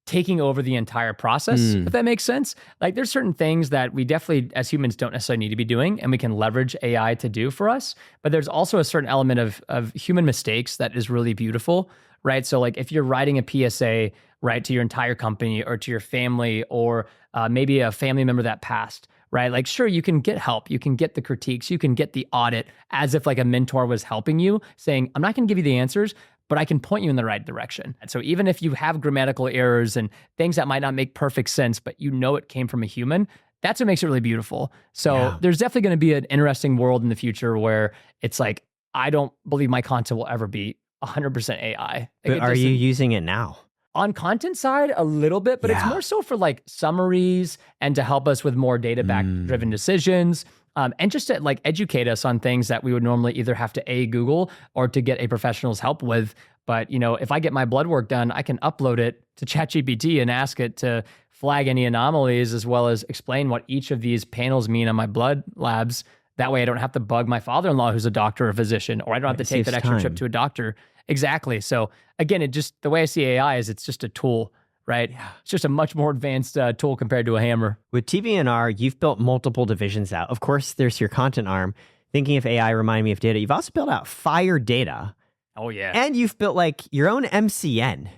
taking over the entire process, if that makes sense. Like there's certain things that we definitely, as humans, don't necessarily need to be doing, and we can leverage AI to do for us. But there's also a certain element of human mistakes that is really beautiful, right? So like if you're writing a PSA, right, to your entire company or to your family or maybe a family member that passed, right? Like, sure, you can get help. You can get the critiques. You can get the audit as if like a mentor was helping you, saying, I'm not going to give you the answers, but I can point you in the right direction. And so even if you have grammatical errors and things that might not make perfect sense, but it came from a human, that's what makes it really beautiful. So there's definitely going to be an interesting world in the future where it's like, I don't believe my content will ever be 100% AI. But are you using it now? On content side, a little bit, but it's more so for like summaries and to help us with more data-backed driven decisions. And just to like educate us on things that we would normally either have to Google or to get a professional's help with. But, if I get my blood work done, I can upload it to ChatGPT and ask it to flag any anomalies as well as explain what each of these panels mean on my blood labs. That way I don't have to bug my father-in-law who's a doctor or a physician, or I don't have to take that extra trip to a doctor. Exactly. So again, the way I see AI is it's just a tool, right? Yeah. It's just a much more advanced tool compared to a hammer. With TBNR, you've built multiple divisions out. Of course, there's your content arm. Thinking of AI reminded me of data. You've also built out Fire Data. Oh, yeah. And you've built like your own MCN.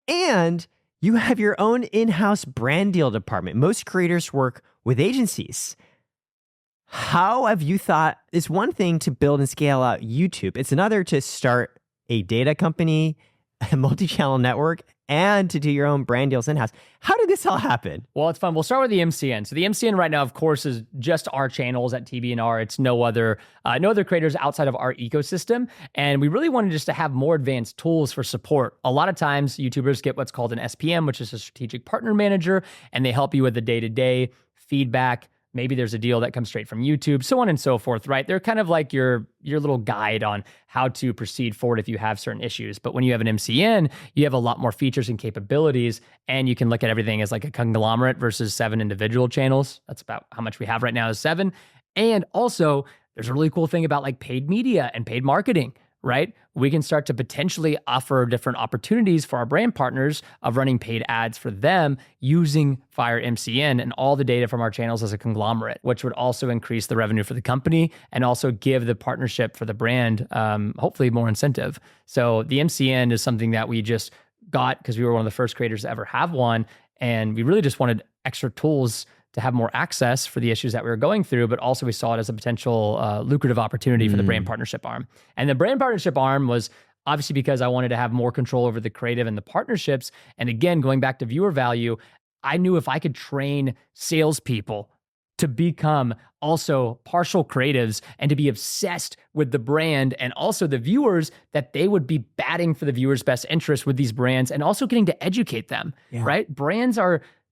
And you have your own in-house brand deal department. Most creators work with agencies. How have you thought, it's one thing to build and scale out YouTube. It's another to start a data company, a multi-channel network, and to do your own brand deals in-house. How did this all happen? Well, it's fun. We'll start with the MCN. So the MCN right now, of course, is just our channels at TBNR. It's no other creators outside of our ecosystem. And we really wanted just to have more advanced tools for support. A lot of times, YouTubers get what's called an SPM, which is a strategic partner manager, and they help you with the day-to-day feedback. Maybe there's a deal that comes straight from YouTube, so on and so forth, right? They're kind of like your little guide on how to proceed forward if you have certain issues. But when you have an MCN, you have a lot more features and capabilities, and you can look at everything as like a conglomerate versus 7 individual channels. That's about how much we have right now is 7. And also, there's a really cool thing about like paid media and paid marketing, right? We can start to potentially offer different opportunities for our brand partners of running paid ads for them using Fire MCN and all the data from our channels as a conglomerate, which would also increase the revenue for the company and also give the partnership for the brand, hopefully more incentive. So the MCN is something that we just got because we were one of the first creators to ever have one. And we really just wanted extra tools to have more access for the issues that we were going through, but also we saw it as a potential lucrative opportunity for the brand partnership arm. And the brand partnership arm was obviously because I wanted to have more control over the creative and the partnerships. And again, going back to viewer value, I knew if I could train salespeople to become also partial creatives and to be obsessed with the brand and also the viewers, that they would be batting for the viewers' best interest with these brands and also getting to educate them, right? Brands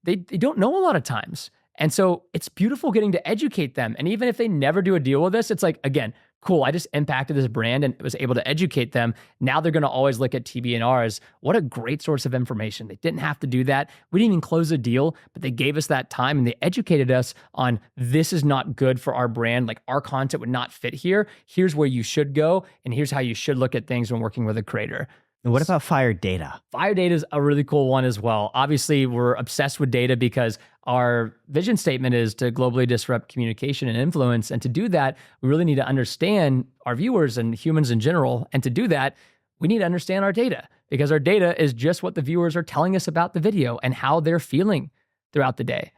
they don't know a lot of times. And so it's beautiful getting to educate them. And even if they never do a deal with us, it's like, again, cool, I just impacted this brand and was able to educate them. Now they're going to always look at TBNR as what a great source of information. They didn't have to do that. We didn't even close a deal, but they gave us that time and they educated us on this is not good for our brand. Like our content would not fit here. Here's where you should go. And here's how you should look at things when working with a creator. And what about fire data? Fire data is a really cool one as well. Obviously, we're obsessed with data because our vision statement is to globally disrupt communication and influence. And to do that, we really need to understand our viewers and humans in general. And to do that, we need to understand our data because our data is just what the viewers are telling us about the video and how they're feeling throughout the day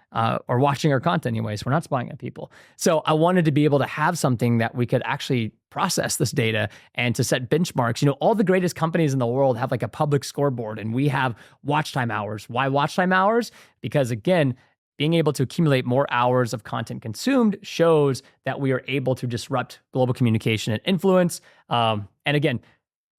or watching our content anyways. We're not spying on people. So I wanted to be able to have something that we could actually process this data and to set benchmarks. All the greatest companies in the world have like a public scoreboard and we have watch time hours. Why watch time hours? Because again, being able to accumulate more hours of content consumed shows that we are able to disrupt global communication and influence. And again,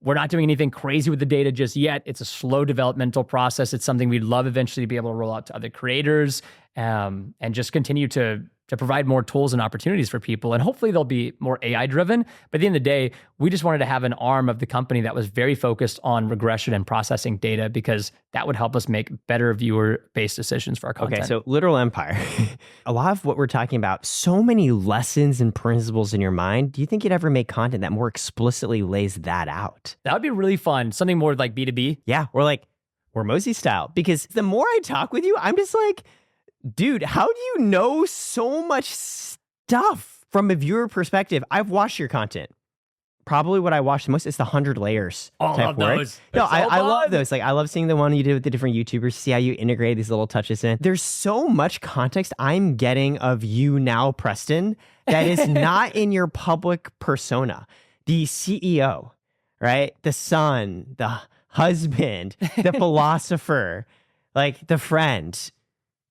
we're not doing anything crazy with the data just yet. It's a slow developmental process. It's something we'd love eventually to be able to roll out to other creators and just continue to provide more tools and opportunities for people. And hopefully they'll be more AI driven. But at the end of the day, we just wanted to have an arm of the company that was very focused on regression and processing data because that would help us make better viewer-based decisions for our content. Okay, so literal empire. A lot of what we're talking about, so many lessons and principles in your mind. Do you think you'd ever make content that more explicitly lays that out? That would be really fun. Something more like B2B. Yeah, or like Hormozy style. Because the more I talk with you, I'm just like, dude, how do you know so much stuff from a viewer perspective? I've watched your content. Probably what I watch the most is the 100 layers type work. Those. No, I love those. Like I love seeing the one you did with the different YouTubers, see how you integrate these little touches in. There's so much context I'm getting of you now, Preston, that is not in your public persona. The CEO, right? The son, the husband, the philosopher, like the friend.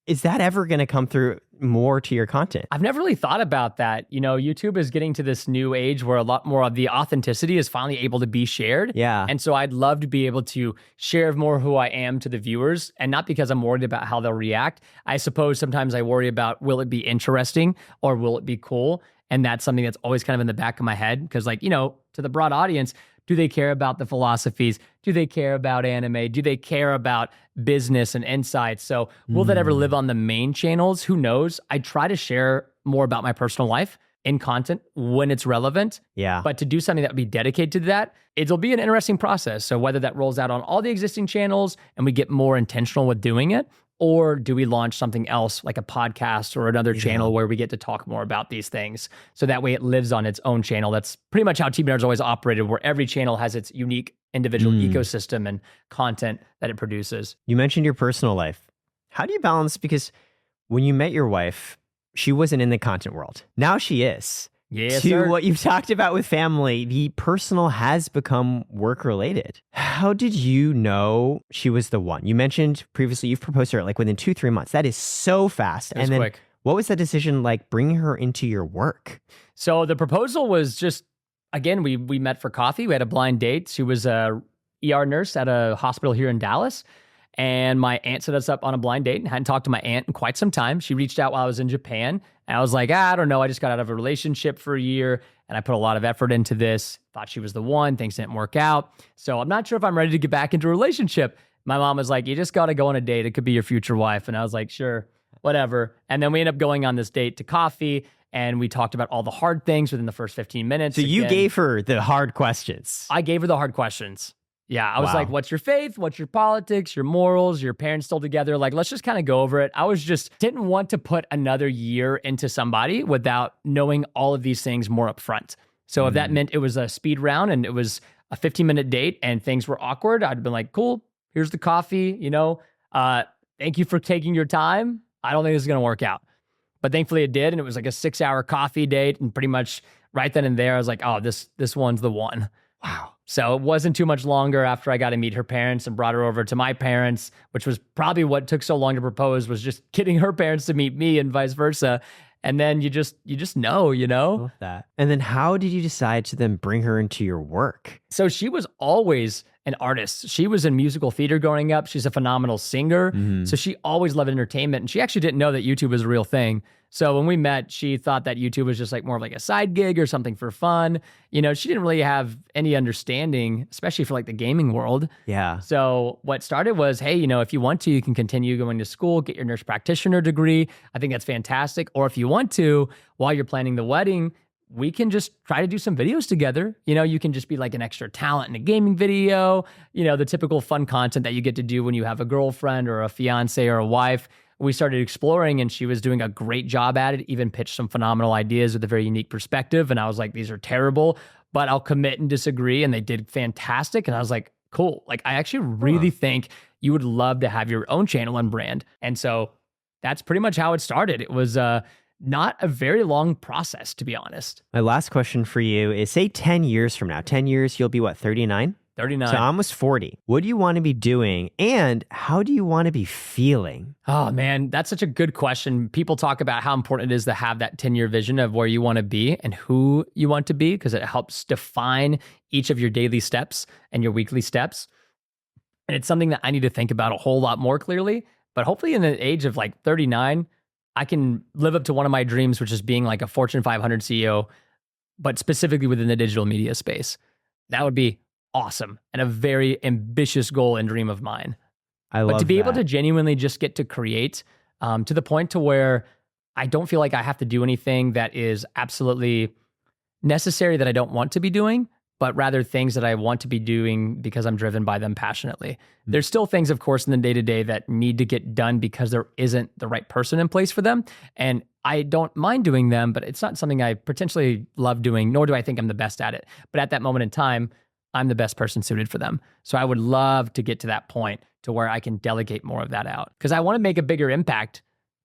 Is that ever going to come through more to your content? I've never really thought about that. YouTube is getting to this new age where a lot more of the authenticity is finally able to be shared. Yeah. And so I'd love to be able to share more who I am to the viewers, and not because I'm worried about how they'll react. I suppose sometimes I worry about, will it be interesting or will it be cool? And that's something that's always kind of in the back of my head because to the broad audience, do they care about the philosophies? Do they care about anime? Do they care about business and insights? So will that ever live on the main channels? Who knows? I try to share more about my personal life in content when it's relevant. Yeah. But to do something that would be dedicated to that, it'll be an interesting process. So whether that rolls out on all the existing channels and we get more intentional with doing it, or do we launch something else like a podcast or another channel where we get to talk more about these things? So that way it lives on its own channel. That's pretty much how TBNR's always operated, where every channel has its unique individual ecosystem and content that it produces. You mentioned your personal life. How do you balance? Because when you met your wife, she wasn't in the content world. Now she is. Yes, to sir. What you've talked about with family, the personal has become work related. How did you know she was the one? You mentioned previously you've proposed to her like within 2-3 months. That is so fast. It was quick. What was that decision like bringing her into your work? So the proposal was just, again, we met for coffee. We had a blind date. She was a ER nurse at a hospital here in Dallas. And my aunt set us up on a blind date and hadn't talked to my aunt in quite some time. She reached out while I was in Japan. And I was like, I don't know. I just got out of a relationship for a year and I put a lot of effort into this. Thought she was the one. Things didn't work out. So I'm not sure if I'm ready to get back into a relationship. My mom was like, you just got to go on a date. It could be your future wife. And I was like, sure, whatever. And then we ended up going on this date to coffee. And we talked about all the hard things within the first 15 minutes. So you gave her the hard questions. I gave her the hard questions. Yeah, I was Wow. like, what's your faith? What's your politics? Your morals? Your parents still together? Like, let's just kind of go over it. I was just didn't want to put another year into somebody without knowing all of these things more upfront. So if that meant it was a speed round and it was a 15-minute date and things were awkward, I'd been like, cool, here's the coffee, thank you for taking your time. I don't think this is going to work out. But thankfully it did. And it was like a 6-hour coffee date. And pretty much right then and there, I was like, oh, this one's the one. Wow. So it wasn't too much longer after I got to meet her parents and brought her over to my parents, which was probably what took so long to propose, was just getting her parents to meet me and vice versa. And then you just know. I love that. And then how did you decide to then bring her into your work? So she was always an artist. She was in musical theater growing up. She's a phenomenal singer. So she always loved entertainment. And she actually didn't know that YouTube was a real thing. So when we met, she thought that YouTube was just like more of like a side gig or something for fun. You know, she didn't really have any understanding, especially for like the gaming world. Yeah. So what started was, hey, you know, if you want to, you can continue going to school, get your nurse practitioner degree. I think that's fantastic. Or if you want to, while you're planning the wedding, we can just try to do some videos together. You know, you can just be like an extra talent in a gaming video, you know, the typical fun content that you get to do when you have a girlfriend or a fiance or a wife. We started exploring and she was doing a great job at it, even pitched some phenomenal ideas with a very unique perspective. And I was like, these are terrible, but I'll commit and disagree. And they did fantastic. And I was like, cool. Like, I actually really think you would love to have your own channel and brand. And so that's pretty much how it started. It was not a very long process, to be honest. My last question for you is, say 10 years from now, 10 years, you'll be what, 39? 39. So almost 40. What do you want to be doing and how do you want to be feeling? Oh man, that's such a good question. People talk about how important it is to have that 10-year vision of where you want to be and who you want to be, because it helps define each of your daily steps and your weekly steps. And it's something that I need to think about a whole lot more clearly. But hopefully in the age of like 39, I can live up to one of my dreams, which is being like a Fortune 500 CEO, but specifically within the digital media space. That would be awesome and a very ambitious goal and dream of mine. But to be able to genuinely just get to create to the point to where I don't feel like I have to do anything that is absolutely necessary that I don't want to be doing, but rather things that I want to be doing because I'm driven by them passionately. There's still things, of course, in the day-to-day that need to get done because there isn't the right person in place for them. And I don't mind doing them, but it's not something I potentially love doing, nor do I think I'm the best at it. But at that moment in time, I'm the best person suited for them. So I would love to get to that point to where I can delegate more of that out, because I want to make a bigger impact.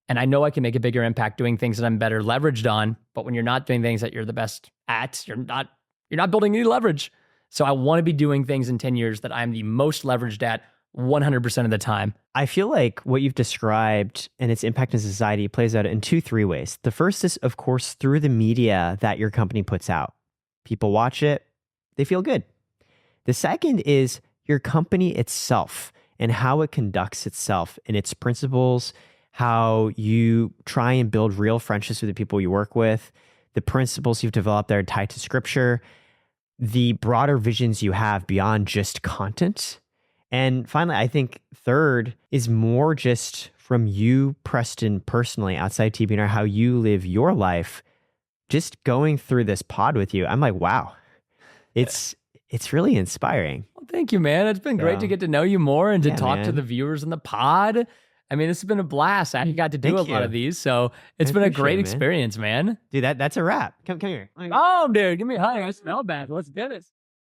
And I know I can make a bigger impact doing things that I'm better leveraged on. But when you're not doing things that you're the best at, you're not building any leverage. So I want to be doing things in 10 years that I'm the most leveraged at 100% of the time. I feel like what you've described and its impact in society plays out in 2-3 ways. The first is, of course, through the media that your company puts out. People watch it, they feel good. The second is your company itself and how it conducts itself and its principles, how you try and build real friendships with the people you work with, the principles you've developed that are tied to scripture, the broader visions you have beyond just content. And finally, I think third is more just from you, Preston, personally, outside TBNR, how you live your life. Just going through this pod with you, I'm like, wow, it's really inspiring. Well, thank you, man. It's been great to get to know you more and to talk to the viewers in the pod. I mean, this has been a blast. I got to do a lot of these, so it's been a great experience, man. Dude, that's a wrap. Come here. Oh, dude, give me a hug. I smell bad. Let's do this.